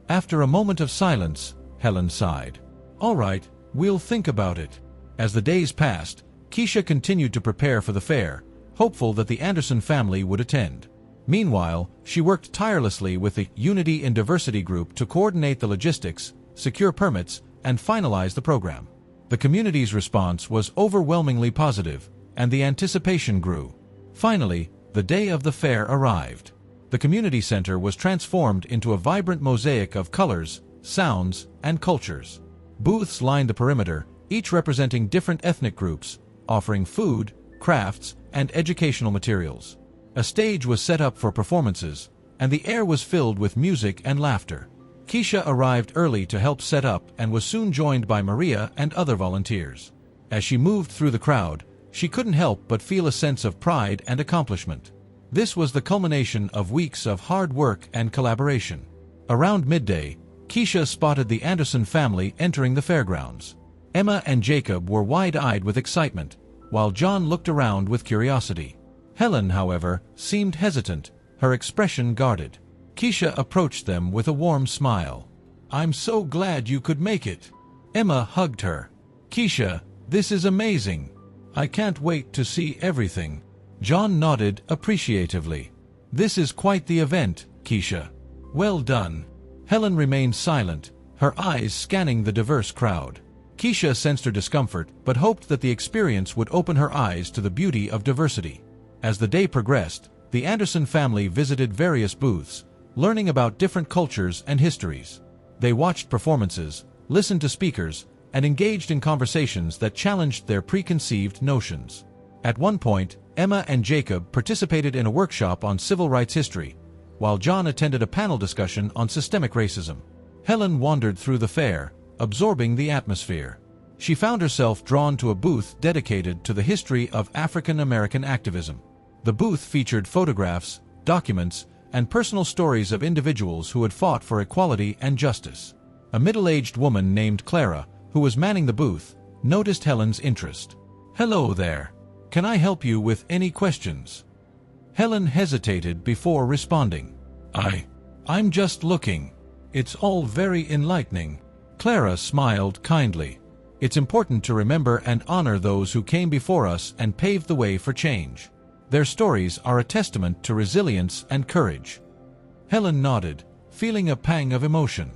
After a moment of silence, Helen sighed. All right, we'll think about it. As the days passed, Keisha continued to prepare for the fair, hopeful that the Anderson family would attend. Meanwhile, she worked tirelessly with the Unity in Diversity group to coordinate the logistics, secure permits, and finalize the program. The community's response was overwhelmingly positive, and the anticipation grew. Finally, the day of the fair arrived. The community center was transformed into a vibrant mosaic of colors, sounds, and cultures. Booths lined the perimeter, each representing different ethnic groups, offering food, crafts, and educational materials. A stage was set up for performances, and the air was filled with music and laughter. Keisha arrived early to help set up and was soon joined by Maria and other volunteers. As she moved through the crowd, she couldn't help but feel a sense of pride and accomplishment. This was the culmination of weeks of hard work and collaboration. Around midday, Keisha spotted the Anderson family entering the fairgrounds. Emma and Jacob were wide-eyed with excitement, while John looked around with curiosity. Helen, however, seemed hesitant, her expression guarded. Keisha approached them with a warm smile. I'm so glad you could make it. Emma hugged her. Keisha, this is amazing. I can't wait to see everything. John nodded appreciatively. This is quite the event, Keisha. Well done. Helen remained silent, her eyes scanning the diverse crowd. Keisha sensed her discomfort but hoped that the experience would open her eyes to the beauty of diversity. As the day progressed, the Anderson family visited various booths, learning about different cultures and histories. They watched performances, listened to speakers, and engaged in conversations that challenged their preconceived notions. At one point, Emma and Jacob participated in a workshop on civil rights history, while John attended a panel discussion on systemic racism. Helen wandered through the fair, absorbing the atmosphere. She found herself drawn to a booth dedicated to the history of African American activism. The booth featured photographs, documents, and personal stories of individuals who had fought for equality and justice. A middle-aged woman named Clara, who was manning the booth, noticed Helen's interest. Hello there. Can I help you with any questions? Helen hesitated before responding. I'm just looking. It's all very enlightening. Clara smiled kindly. It's important to remember and honor those who came before us and paved the way for change. Their stories are a testament to resilience and courage. Helen nodded, feeling a pang of emotion.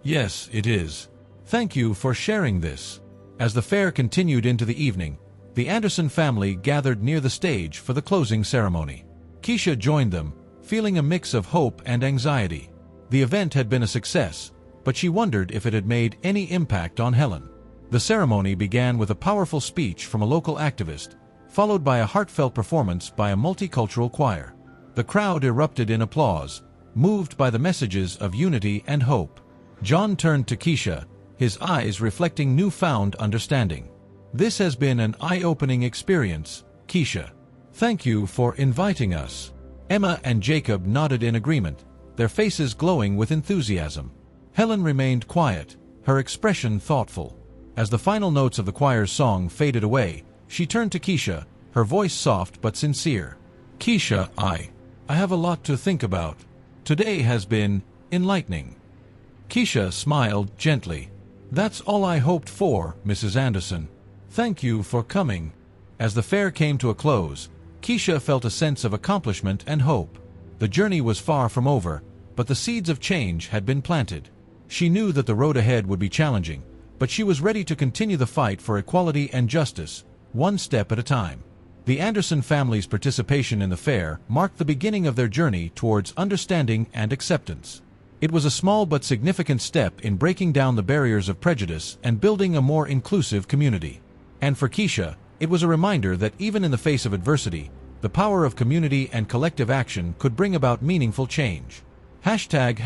Yes, it is. Thank you for sharing this. As the fair continued into the evening, the Anderson family gathered near the stage for the closing ceremony. Keisha joined them, feeling a mix of hope and anxiety. The event had been a success, but she wondered if it had made any impact on Helen. The ceremony began with a powerful speech from a local activist, followed by a heartfelt performance by a multicultural choir. The crowd erupted in applause, moved by the messages of unity and hope. John turned to Keisha, his eyes reflecting newfound understanding. This has been an eye-opening experience, Keisha. Thank you for inviting us. Emma and Jacob nodded in agreement, their faces glowing with enthusiasm. Helen remained quiet, her expression thoughtful. As the final notes of the choir's song faded away, she turned to Keisha, her voice soft but sincere. Keisha, I have a lot to think about. Today has been enlightening. Keisha smiled gently. That's all I hoped for, Mrs. Anderson. Thank you for coming. As the fair came to a close, Keisha felt a sense of accomplishment and hope. The journey was far from over, but the seeds of change had been planted. She knew that the road ahead would be challenging, but she was ready to continue the fight for equality and justice, one step at a time. The Anderson family's participation in the fair marked the beginning of their journey towards understanding and acceptance. It was a small but significant step in breaking down the barriers of prejudice and building a more inclusive community. And for Keisha, it was a reminder that even in the face of adversity, the power of community and collective action could bring about meaningful change. Topic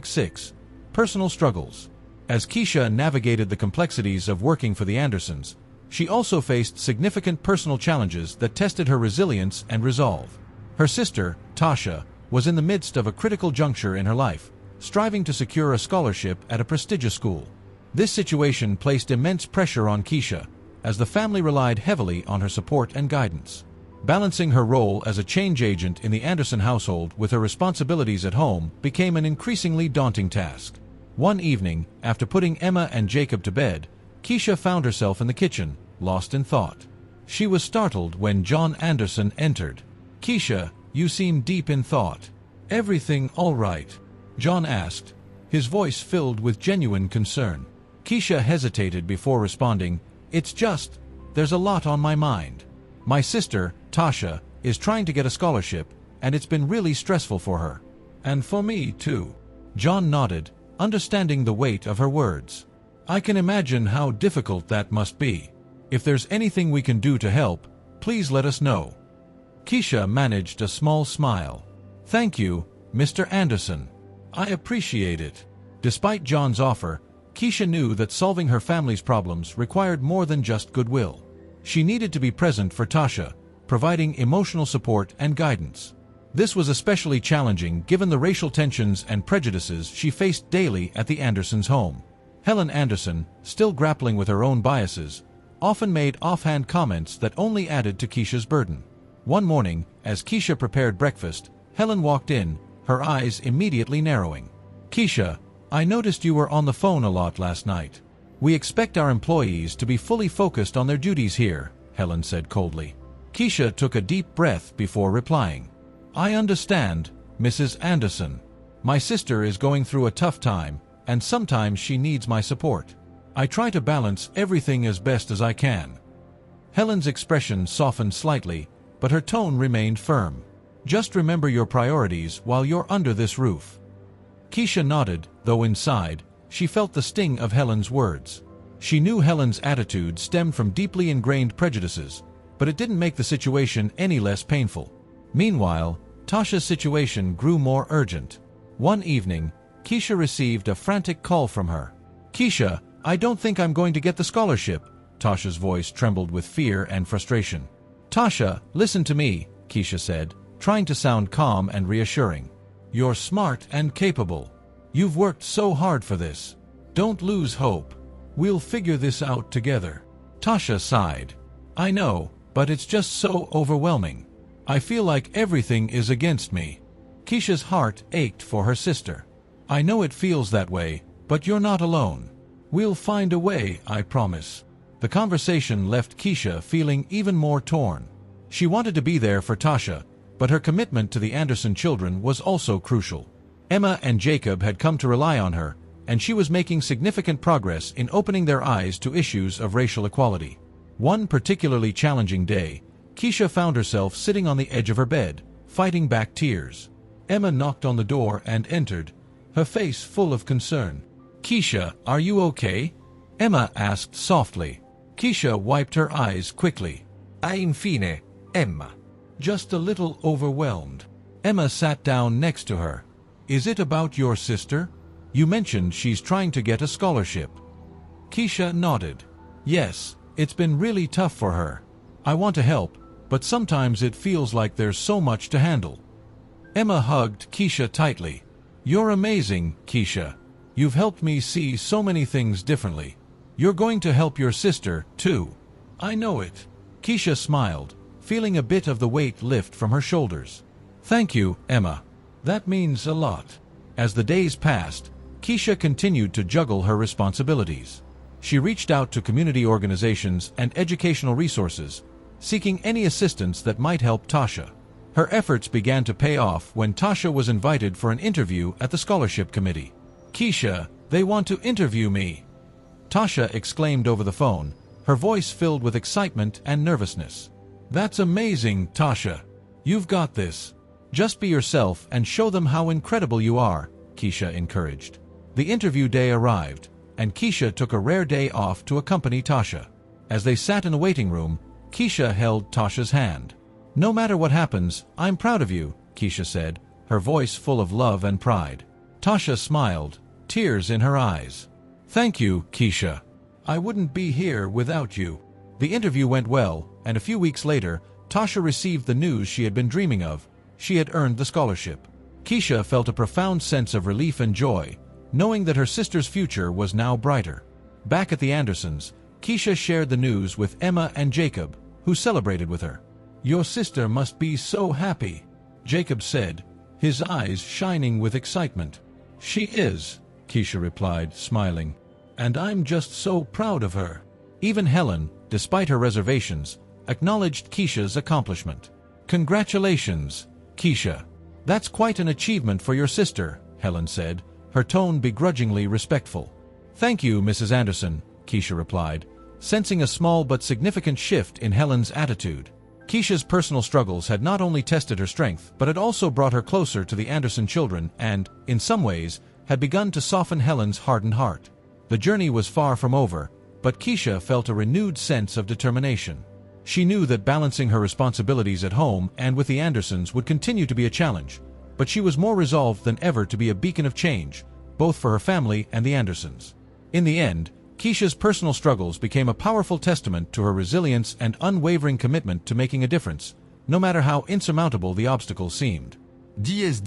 6. Personal struggles. As Keisha navigated the complexities of working for the Andersons, she also faced significant personal challenges that tested her resilience and resolve. Her sister, Tasha, was in the midst of a critical juncture in her life, striving to secure a scholarship at a prestigious school. This situation placed immense pressure on Keisha, as the family relied heavily on her support and guidance. Balancing her role as a change agent in the Anderson household with her responsibilities at home became an increasingly daunting task. One evening, after putting Emma and Jacob to bed, Keisha found herself in the kitchen, lost in thought. She was startled when John Anderson entered. Keisha, you seem deep in thought. Everything all right? John asked, his voice filled with genuine concern. Keisha hesitated before responding, It's just, there's a lot on my mind. My sister, Tasha, is trying to get a scholarship, and it's been really stressful for her. And for me, too. John nodded, understanding the weight of her words. I can imagine how difficult that must be. If there's anything we can do to help, please let us know. Keisha managed a small smile. Thank you, Mr. Anderson. I appreciate it. Despite John's offer, Keisha knew that solving her family's problems required more than just goodwill. She needed to be present for Tasha, providing emotional support and guidance. This was especially challenging given the racial tensions and prejudices she faced daily at the Andersons' home. Helen Anderson, still grappling with her own biases, often made offhand comments that only added to Keisha's burden. One morning, as Keisha prepared breakfast, Helen walked in, her eyes immediately narrowing. Keisha, I noticed you were on the phone a lot last night. We expect our employees to be fully focused on their duties here, Helen said coldly. Keisha took a deep breath before replying. I understand, Mrs. Anderson. My sister is going through a tough time, and sometimes she needs my support. I try to balance everything as best as I can. Helen's expression softened slightly, but her tone remained firm. Just remember your priorities while you're under this roof. Keisha nodded, though inside, she felt the sting of Helen's words. She knew Helen's attitude stemmed from deeply ingrained prejudices, but it didn't make the situation any less painful. Meanwhile, Tasha's situation grew more urgent. One evening, Keisha received a frantic call from her. Keisha, I don't think I'm going to get the scholarship. Tasha's voice trembled with fear and frustration. Tasha, listen to me, Keisha said, trying to sound calm and reassuring. You're smart and capable. You've worked so hard for this. Don't lose hope. We'll figure this out together. Tasha sighed. I know, but it's just so overwhelming. I feel like everything is against me. Keisha's heart ached for her sister. I know it feels that way, but you're not alone. We'll find a way, I promise. The conversation left Keisha feeling even more torn. She wanted to be there for Tasha, but her commitment to the Anderson children was also crucial. Emma and Jacob had come to rely on her, and she was making significant progress in opening their eyes to issues of racial equality. One particularly challenging day, Keisha found herself sitting on the edge of her bed, fighting back tears. Emma knocked on the door and entered, her face full of concern. Keisha, are you okay? Emma asked softly. Keisha wiped her eyes quickly. Infine, Emma. Just a little overwhelmed. Emma sat down next to her. Is it about your sister? You mentioned she's trying to get a scholarship. Keisha nodded. Yes, it's been really tough for her. I want to help, but sometimes it feels like there's so much to handle." Emma hugged Keisha tightly. "You're amazing, Keisha. You've helped me see so many things differently. You're going to help your sister, too." "I know it." Keisha smiled, feeling a bit of the weight lift from her shoulders. "Thank you, Emma. That means a lot." As the days passed, Keisha continued to juggle her responsibilities. She reached out to community organizations and educational resources, seeking any assistance that might help Tasha. Her efforts began to pay off when Tasha was invited for an interview at the scholarship committee. "Keisha, they want to interview me!" Tasha exclaimed over the phone, her voice filled with excitement and nervousness. "That's amazing, Tasha. You've got this. Just be yourself and show them how incredible you are," Keisha encouraged. The interview day arrived, and Keisha took a rare day off to accompany Tasha. As they sat in the waiting room, Keisha held Tasha's hand. "No matter what happens, I'm proud of you," Keisha said, her voice full of love and pride. Tasha smiled, tears in her eyes. "Thank you, Keisha. I wouldn't be here without you." The interview went well, and a few weeks later, Tasha received the news she had been dreaming of. She had earned the scholarship. Keisha felt a profound sense of relief and joy, knowing that her sister's future was now brighter. Back at the Andersons, Keisha shared the news with Emma and Jacob, who celebrated with her. "Your sister must be so happy," Jacob said, his eyes shining with excitement. "She is," Keisha replied, smiling. "And I'm just so proud of her." Even Helen, despite her reservations, acknowledged Keisha's accomplishment. "Congratulations, Keisha. That's quite an achievement for your sister," Helen said, her tone begrudgingly respectful. "Thank you, Mrs. Anderson," Keisha replied, sensing a small but significant shift in Helen's attitude. Keisha's personal struggles had not only tested her strength, but had also brought her closer to the Anderson children and, in some ways, had begun to soften Helen's hardened heart. The journey was far from over, but Keisha felt a renewed sense of determination. She knew that balancing her responsibilities at home and with the Andersons would continue to be a challenge, but she was more resolved than ever to be a beacon of change, both for her family and the Andersons. In the end, Keisha's personal struggles became a powerful testament to her resilience and unwavering commitment to making a difference, no matter how insurmountable the obstacles seemed. 10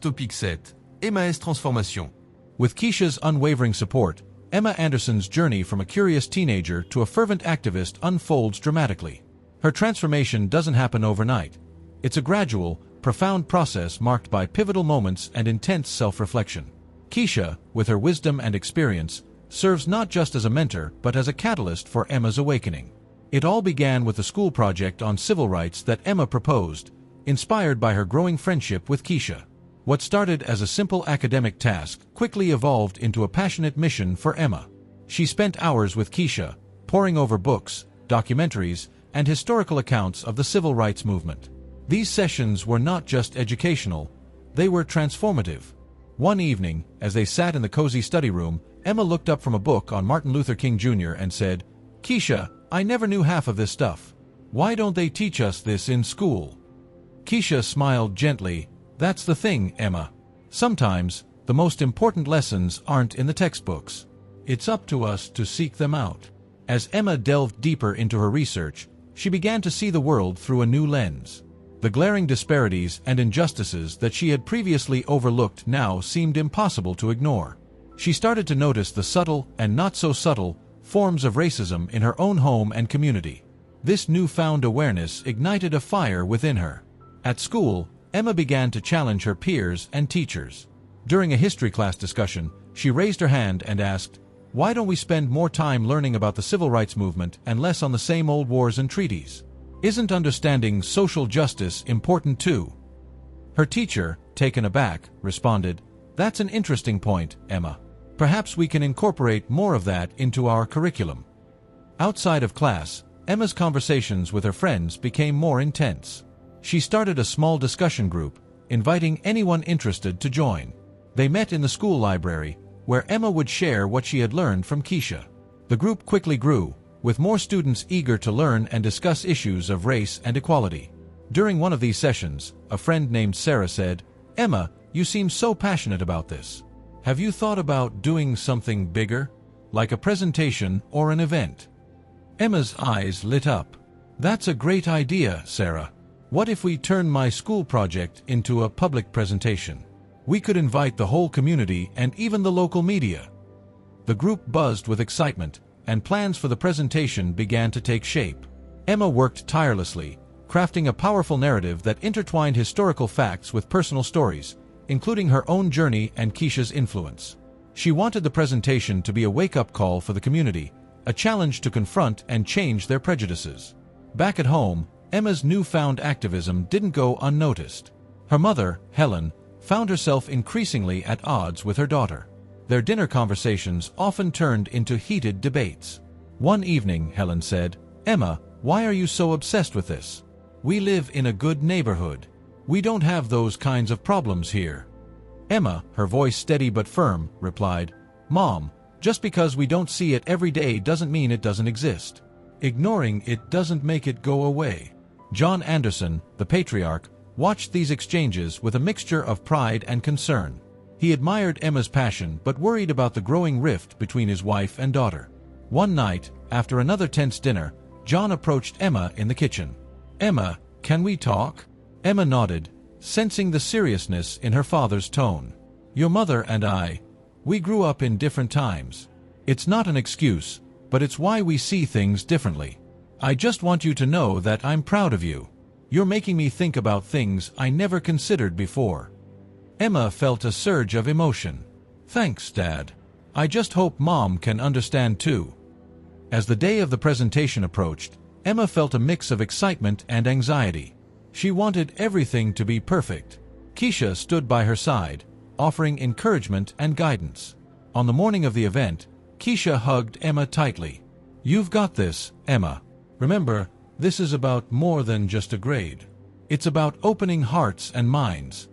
topic 7. Emma's transformation. With Keisha's unwavering support, Emma Anderson's journey from a curious teenager to a fervent activist unfolds dramatically. Her transformation doesn't happen overnight. It's a gradual, profound process marked by pivotal moments and intense self-reflection. Keisha, with her wisdom and experience, serves not just as a mentor but as a catalyst for Emma's awakening. It all began with a school project on civil rights that Emma proposed, inspired by her growing friendship with Keisha. What started as a simple academic task quickly evolved into a passionate mission for Emma. She spent hours with Keisha, poring over books, documentaries, and historical accounts of the civil rights movement. These sessions were not just educational, they were transformative. One evening, as they sat in the cozy study room, Emma looked up from a book on Martin Luther King Jr. and said, "Keisha, I never knew half of this stuff. Why don't they teach us this in school?" Keisha smiled gently. "That's the thing, Emma. Sometimes, the most important lessons aren't in the textbooks. It's up to us to seek them out." As Emma delved deeper into her research, she began to see the world through a new lens. The glaring disparities and injustices that she had previously overlooked now seemed impossible to ignore. She started to notice the subtle and not-so-subtle forms of racism in her own home and community. This newfound awareness ignited a fire within her. At school, Emma began to challenge her peers and teachers. During a history class discussion, she raised her hand and asked, "Why don't we spend more time learning about the civil rights movement and less on the same old wars and treaties? Isn't understanding social justice important too?" Her teacher, taken aback, responded, "That's an interesting point, Emma. Perhaps we can incorporate more of that into our curriculum." Outside of class, Emma's conversations with her friends became more intense. She started a small discussion group, inviting anyone interested to join. They met in the school library, where Emma would share what she had learned from Keisha. The group quickly grew, with more students eager to learn and discuss issues of race and equality. During one of these sessions, a friend named Sarah said, "Emma, you seem so passionate about this. Have you thought about doing something bigger, like a presentation or an event?" Emma's eyes lit up. That's a great idea, Sarah. What if we turn my school project into a public presentation? We could invite the whole community and even the local media. The group buzzed with excitement, and plans for the presentation began to take shape. Emma worked tirelessly, crafting a powerful narrative that intertwined historical facts with personal stories, including her own journey and Keisha's influence. She wanted the presentation to be a wake-up call for the community, a challenge to confront and change their prejudices. Back at home, Emma's newfound activism didn't go unnoticed. Her mother, Helen, found herself increasingly at odds with her daughter. Their dinner conversations often turned into heated debates. One evening, Helen said, "Emma, why are you so obsessed with this? We live in a good neighborhood. We don't have those kinds of problems here." Emma, her voice steady but firm, replied, "Mom, just because we don't see it every day doesn't mean it doesn't exist. Ignoring it doesn't make it go away." John Anderson, the patriarch, watched these exchanges with a mixture of pride and concern. He admired Emma's passion but worried about the growing rift between his wife and daughter. One night, after another tense dinner, John approached Emma in the kitchen. "Emma, can we talk?" Emma nodded, sensing the seriousness in her father's tone. "Your mother and we grew up in different times. It's not an excuse, but it's why we see things differently. I just want you to know that I'm proud of you. You're making me think about things I never considered before." Emma felt a surge of emotion. "Thanks, Dad. I just hope Mom can understand too." As the day of the presentation approached, Emma felt a mix of excitement and anxiety. She wanted everything to be perfect. Keisha stood by her side, offering encouragement and guidance. On the morning of the event, Keisha hugged Emma tightly. "You've got this, Emma. Remember, this is about more than just a grade. It's about opening hearts and minds."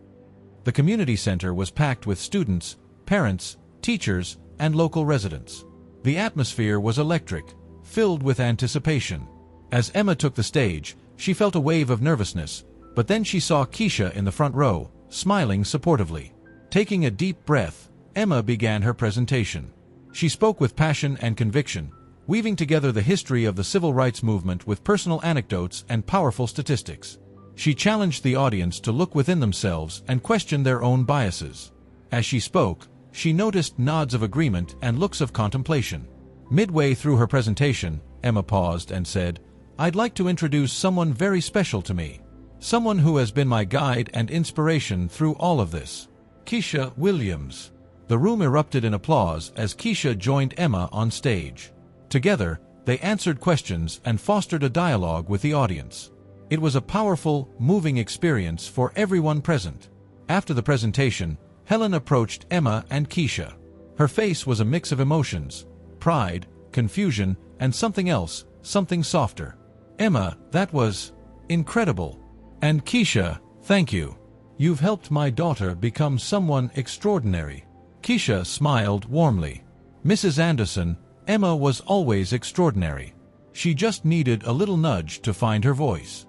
The community center was packed with students, parents, teachers, and local residents. The atmosphere was electric, filled with anticipation. As Emma took the stage, she felt a wave of nervousness, but then she saw Keisha in the front row, smiling supportively. Taking a deep breath, Emma began her presentation. She spoke with passion and conviction, weaving together the history of the civil rights movement with personal anecdotes and powerful statistics. She challenged the audience to look within themselves and question their own biases. As she spoke, she noticed nods of agreement and looks of contemplation. Midway through her presentation, Emma paused and said, "I'd like to introduce someone very special to me. Someone who has been my guide and inspiration through all of this. Keisha Williams." The room erupted in applause as Keisha joined Emma on stage. Together, they answered questions and fostered a dialogue with the audience. It was a powerful, moving experience for everyone present. After the presentation, Helen approached Emma and Keisha. Her face was a mix of emotions: pride, confusion, and something else, something softer. "Emma, that was incredible. And Keisha, thank you. You've helped my daughter become someone extraordinary." Keisha smiled warmly. "Mrs. Anderson, Emma was always extraordinary. She just needed a little nudge to find her voice."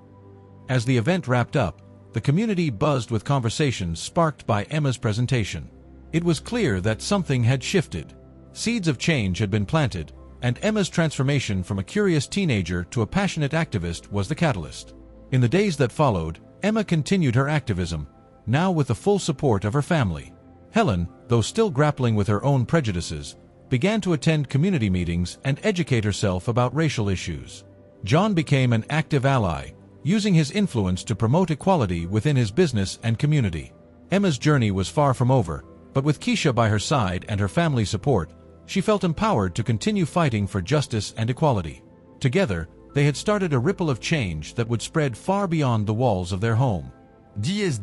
As the event wrapped up, the community buzzed with conversations sparked by Emma's presentation. It was clear that something had shifted. Seeds of change had been planted, and Emma's transformation from a curious teenager to a passionate activist was the catalyst. In the days that followed, Emma continued her activism, now with the full support of her family. Helen, though still grappling with her own prejudices, began to attend community meetings and educate herself about racial issues. John became an active ally, using his influence to promote equality within his business and community. Emma's journey was far from over, but with Keisha by her side and her family's support, she felt empowered to continue fighting for justice and equality. Together, they had started a ripple of change that would spread far beyond the walls of their home. DS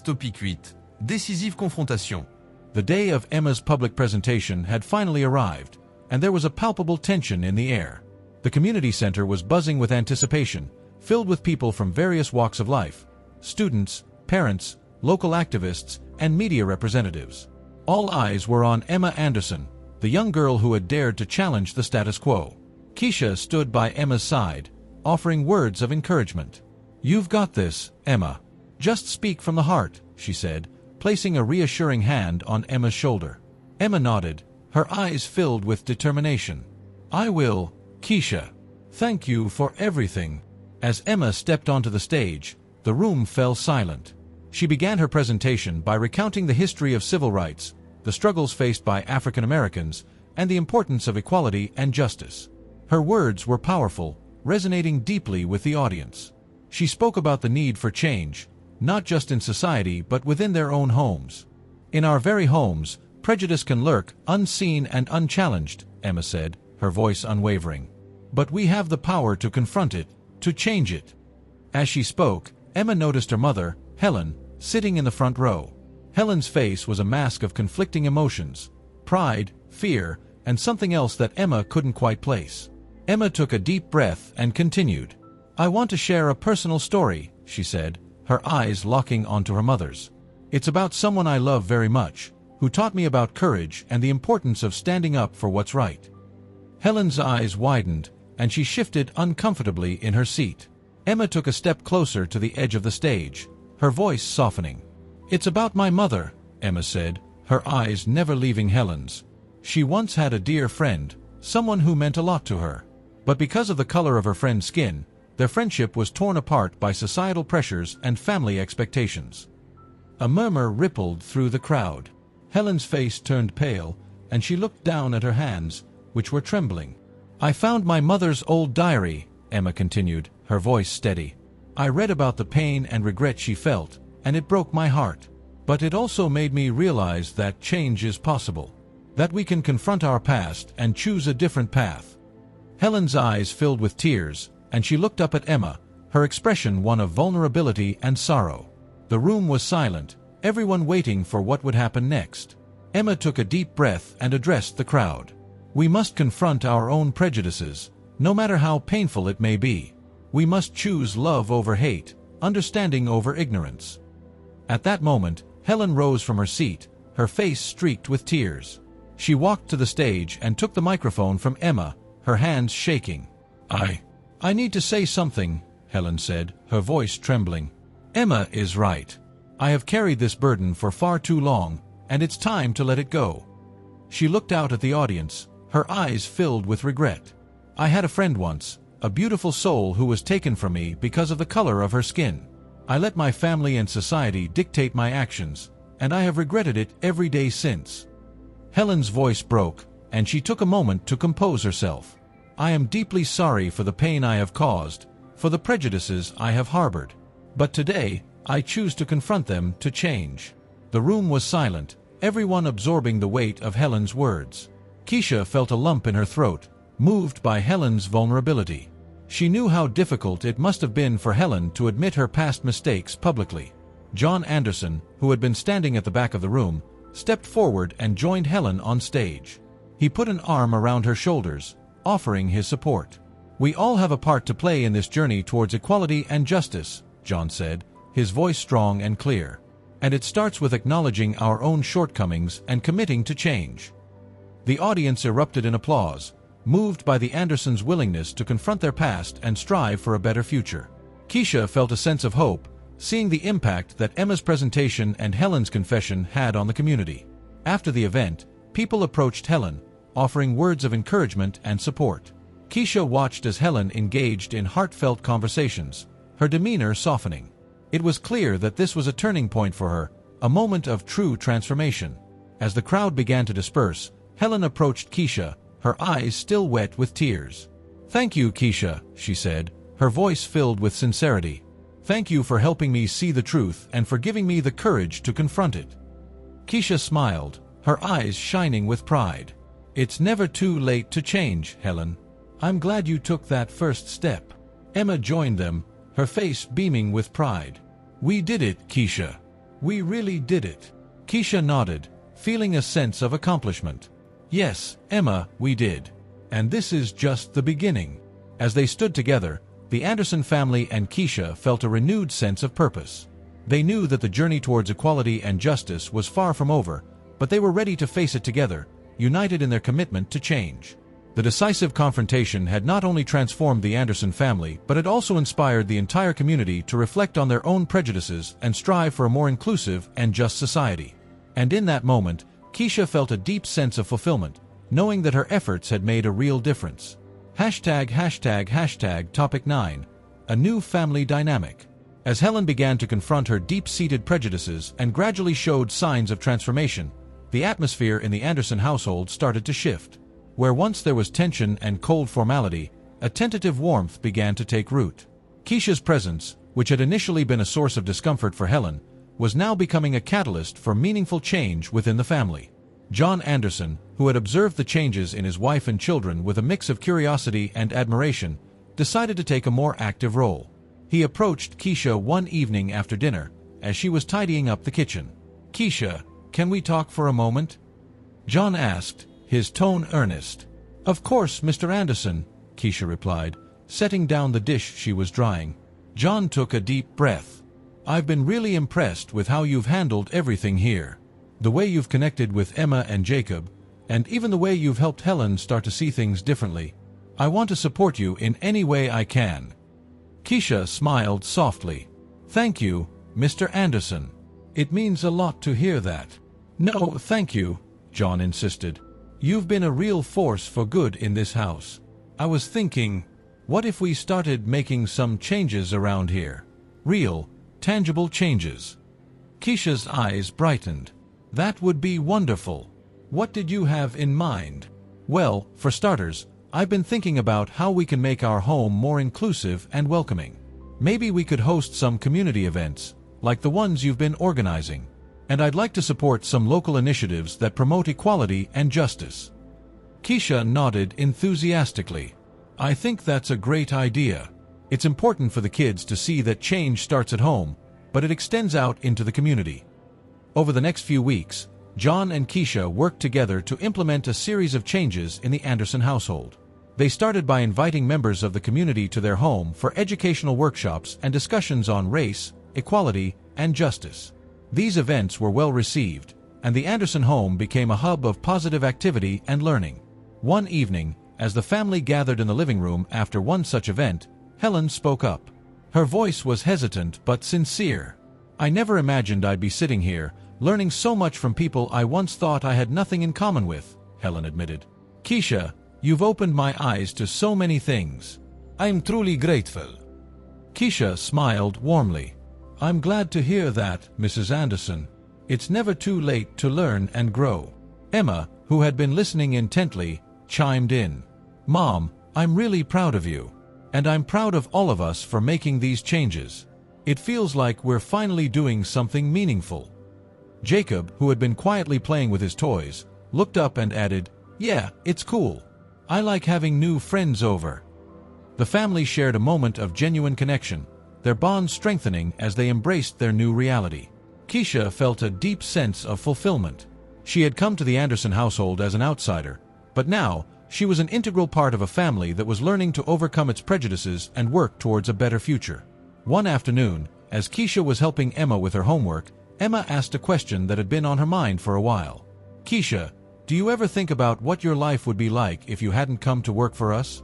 Topic 8. Décisive confrontation. The day of Emma's public presentation had finally arrived, and there was a palpable tension in the air. The community center was buzzing with anticipation, filled with people from various walks of life: students, parents, local activists, and media representatives. All eyes were on Emma Anderson, the young girl who had dared to challenge the status quo. Keisha stood by Emma's side, offering words of encouragement. "You've got this, Emma. Just speak from the heart," she said, placing a reassuring hand on Emma's shoulder. Emma nodded, her eyes filled with determination. "I will, Keisha. Thank you for everything." As Emma stepped onto the stage, the room fell silent. She began her presentation by recounting the history of civil rights, the struggles faced by African Americans, and the importance of equality and justice. Her words were powerful, resonating deeply with the audience. She spoke about the need for change, not just in society but within their own homes. In our very homes, prejudice can lurk, unseen and unchallenged, Emma said, her voice unwavering. But we have the power to confront it, to change it. As she spoke, Emma noticed her mother, Helen, sitting in the front row. Helen's face was a mask of conflicting emotions, pride, fear, and something else that Emma couldn't quite place. Emma took a deep breath and continued. "I want to share a personal story," she said, her eyes locking onto her mother's. "It's about someone I love very much, who taught me about courage and the importance of standing up for what's right." Helen's eyes widened, and she shifted uncomfortably in her seat. Emma took a step closer to the edge of the stage, her voice softening. "It's about my mother," Emma said, her eyes never leaving Helen's. "She once had a dear friend, someone who meant a lot to her. But because of the color of her friend's skin, their friendship was torn apart by societal pressures and family expectations." A murmur rippled through the crowd. Helen's face turned pale, and she looked down at her hands, which were trembling. "I found my mother's old diary," Emma continued, her voice steady. "I read about the pain and regret she felt, and it broke my heart. But it also made me realize that change is possible, that we can confront our past and choose a different path." Helen's eyes filled with tears, and she looked up at Emma, her expression one of vulnerability and sorrow. The room was silent, everyone waiting for what would happen next. Emma took a deep breath and addressed the crowd. "We must confront our own prejudices, no matter how painful it may be. We must choose love over hate, understanding over ignorance." At that moment, Helen rose from her seat, her face streaked with tears. She walked to the stage and took the microphone from Emma, her hands shaking. I need to say something," Helen said, her voice trembling. "Emma is right. I have carried this burden for far too long, and it's time to let it go." She looked out at the audience, her eyes filled with regret. "I had a friend once, a beautiful soul who was taken from me because of the color of her skin. I let my family and society dictate my actions, and I have regretted it every day since." Helen's voice broke, and she took a moment to compose herself. "I am deeply sorry for the pain I have caused, for the prejudices I have harbored. But today, I choose to confront them, to change." The room was silent, everyone absorbing the weight of Helen's words. Keisha felt a lump in her throat, moved by Helen's vulnerability. She knew how difficult it must have been for Helen to admit her past mistakes publicly. John Anderson, who had been standing at the back of the room, stepped forward and joined Helen on stage. He put an arm around her shoulders, offering his support. "We all have a part to play in this journey towards equality and justice," John said, his voice strong and clear. "And it starts with acknowledging our own shortcomings and committing to change." The audience erupted in applause, moved by the Andersons' willingness to confront their past and strive for a better future. Keisha felt a sense of hope, seeing the impact that Emma's presentation and Helen's confession had on the community. After the event, people approached Helen, offering words of encouragement and support. Keisha watched as Helen engaged in heartfelt conversations, her demeanor softening. It was clear that this was a turning point for her, a moment of true transformation. As the crowd began to disperse, Helen approached Keisha, her eyes still wet with tears. "Thank you, Keisha," she said, her voice filled with sincerity. "Thank you for helping me see the truth and for giving me the courage to confront it." Keisha smiled, her eyes shining with pride. "It's never too late to change, Helen. I'm glad you took that first step." Emma joined them, her face beaming with pride. "We did it, Keisha. We really did it." Keisha nodded, feeling a sense of accomplishment. "Yes, Emma, we did. And this is just the beginning." As they stood together, the Anderson family and Keisha felt a renewed sense of purpose. They knew that the journey towards equality and justice was far from over, but they were ready to face it together, united in their commitment to change. The decisive confrontation had not only transformed the Anderson family, but it also inspired the entire community to reflect on their own prejudices and strive for a more inclusive and just society. And in that moment, Keisha felt a deep sense of fulfillment, knowing that her efforts had made a real difference. ###Topic 9. a new family dynamic. As Helen began to confront her deep-seated prejudices and gradually showed signs of transformation, the atmosphere in the Anderson household started to shift. Where once there was tension and cold formality, a tentative warmth began to take root. Keisha's presence, which had initially been a source of discomfort for Helen, was now becoming a catalyst for meaningful change within the family. John Anderson, who had observed the changes in his wife and children with a mix of curiosity and admiration, decided to take a more active role. He approached Keisha one evening after dinner, as she was tidying up the kitchen. "Keisha, can we talk for a moment?" John asked, his tone earnest. "Of course, Mr. Anderson," Keisha replied, setting down the dish she was drying. John took a deep breath. "I've been really impressed with how you've handled everything here. The way you've connected with Emma and Jacob, and even the way you've helped Helen start to see things differently. I want to support you in any way I can." Keisha smiled softly. "Thank you, Mr. Anderson. It means a lot to hear that." "No, thank you," John insisted. "You've been a real force for good in this house. I was thinking, what if we started making some changes around here? Real, tangible changes." Keisha's eyes brightened. "That would be wonderful. What did you have in mind?" "Well, for starters, I've been thinking about how we can make our home more inclusive and welcoming. Maybe we could host some community events, like the ones you've been organizing. And I'd like to support some local initiatives that promote equality and justice." Keisha nodded enthusiastically. "I think that's a great idea. It's important for the kids to see that change starts at home, but it extends out into the community." Over the next few weeks, John and Keisha worked together to implement a series of changes in the Anderson household. They started by inviting members of the community to their home for educational workshops and discussions on race, equality, and justice. These events were well received, and the Anderson home became a hub of positive activity and learning. One evening, as the family gathered in the living room after one such event, Helen spoke up. Her voice was hesitant but sincere. "I never imagined I'd be sitting here, learning so much from people I once thought I had nothing in common with," Helen admitted. "Keisha, you've opened my eyes to so many things. I'm truly grateful." Keisha smiled warmly. "I'm glad to hear that, Mrs. Anderson. It's never too late to learn and grow." Emma, who had been listening intently, chimed in. "Mom, I'm really proud of you. And I'm proud of all of us for making these changes. It feels like we're finally doing something meaningful." Jacob, who had been quietly playing with his toys, looked up and added, "Yeah, it's cool. I like having new friends over." The family shared a moment of genuine connection, their bond strengthening as they embraced their new reality. Keisha felt a deep sense of fulfillment. She had come to the Anderson household as an outsider, but now she was an integral part of a family that was learning to overcome its prejudices and work towards a better future. One afternoon, as Keisha was helping Emma with her homework, Emma asked a question that had been on her mind for a while. "Keisha, do you ever think about what your life would be like if you hadn't come to work for us?"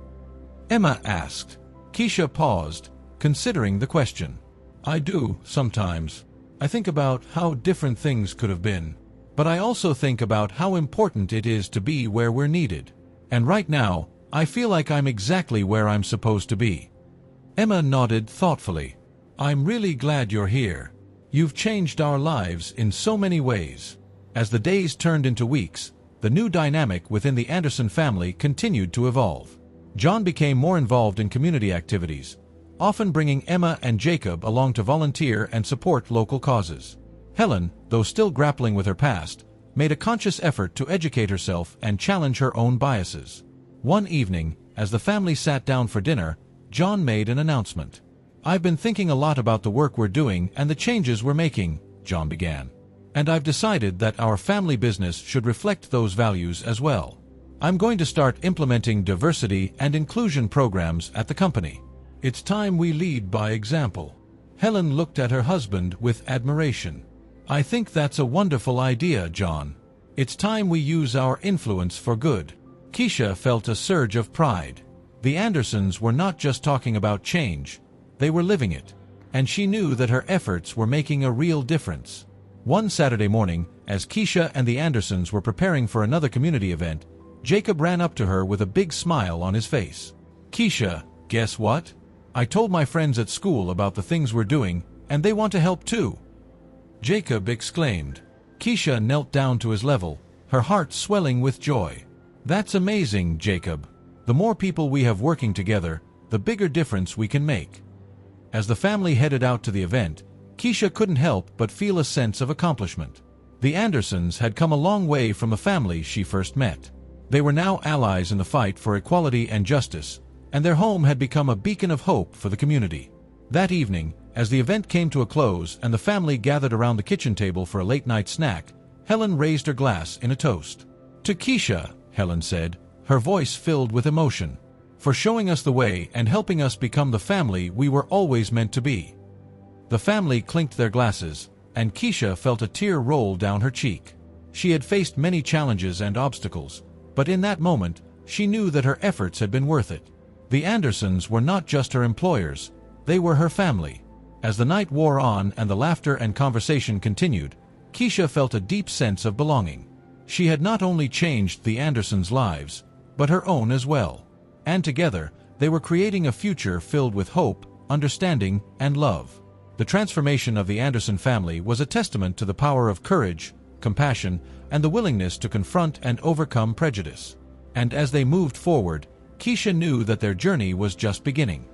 Emma asked. Keisha paused, considering the question. "I do, sometimes. I think about how different things could have been. But I also think about how important it is to be where we're needed. And right now, I feel like I'm exactly where I'm supposed to be." Emma nodded thoughtfully. "I'm really glad you're here. You've changed our lives in so many ways." As the days turned into weeks, the new dynamic within the Anderson family continued to evolve. John became more involved in community activities, often bringing Emma and Jacob along to volunteer and support local causes. Helen, though still grappling with her past, made a conscious effort to educate herself and challenge her own biases. One evening, as the family sat down for dinner, John made an announcement. "I've been thinking a lot about the work we're doing and the changes we're making," John began. "And I've decided that our family business should reflect those values as well. I'm going to start implementing diversity and inclusion programs at the company. It's time we lead by example." Helen looked at her husband with admiration. "I think that's a wonderful idea, John. It's time we use our influence for good." Keisha felt a surge of pride. The Andersons were not just talking about change, they were living it, and she knew that her efforts were making a real difference. One Saturday morning, as Keisha and the Andersons were preparing for another community event, Jacob ran up to her with a big smile on his face. "Keisha, guess what? I told my friends at school about the things we're doing, and they want to help too," Jacob exclaimed. Keisha knelt down to his level, her heart swelling with joy. "That's amazing, Jacob. The more people we have working together, the bigger difference we can make." As the family headed out to the event, Keisha couldn't help but feel a sense of accomplishment. The Andersons had come a long way from the family she first met. They were now allies in the fight for equality and justice, and their home had become a beacon of hope for the community. That evening, as the event came to a close and the family gathered around the kitchen table for a late-night snack, Helen raised her glass in a toast. "To Keisha," Helen said, her voice filled with emotion, "for showing us the way and helping us become the family we were always meant to be." The family clinked their glasses, and Keisha felt a tear roll down her cheek. She had faced many challenges and obstacles, but in that moment, she knew that her efforts had been worth it. The Andersons were not just her employers, they were her family. As the night wore on and the laughter and conversation continued, Keisha felt a deep sense of belonging. She had not only changed the Andersons' lives, but her own as well. And together, they were creating a future filled with hope, understanding, and love. The transformation of the Anderson family was a testament to the power of courage, compassion, and the willingness to confront and overcome prejudice. And as they moved forward, Keisha knew that their journey was just beginning.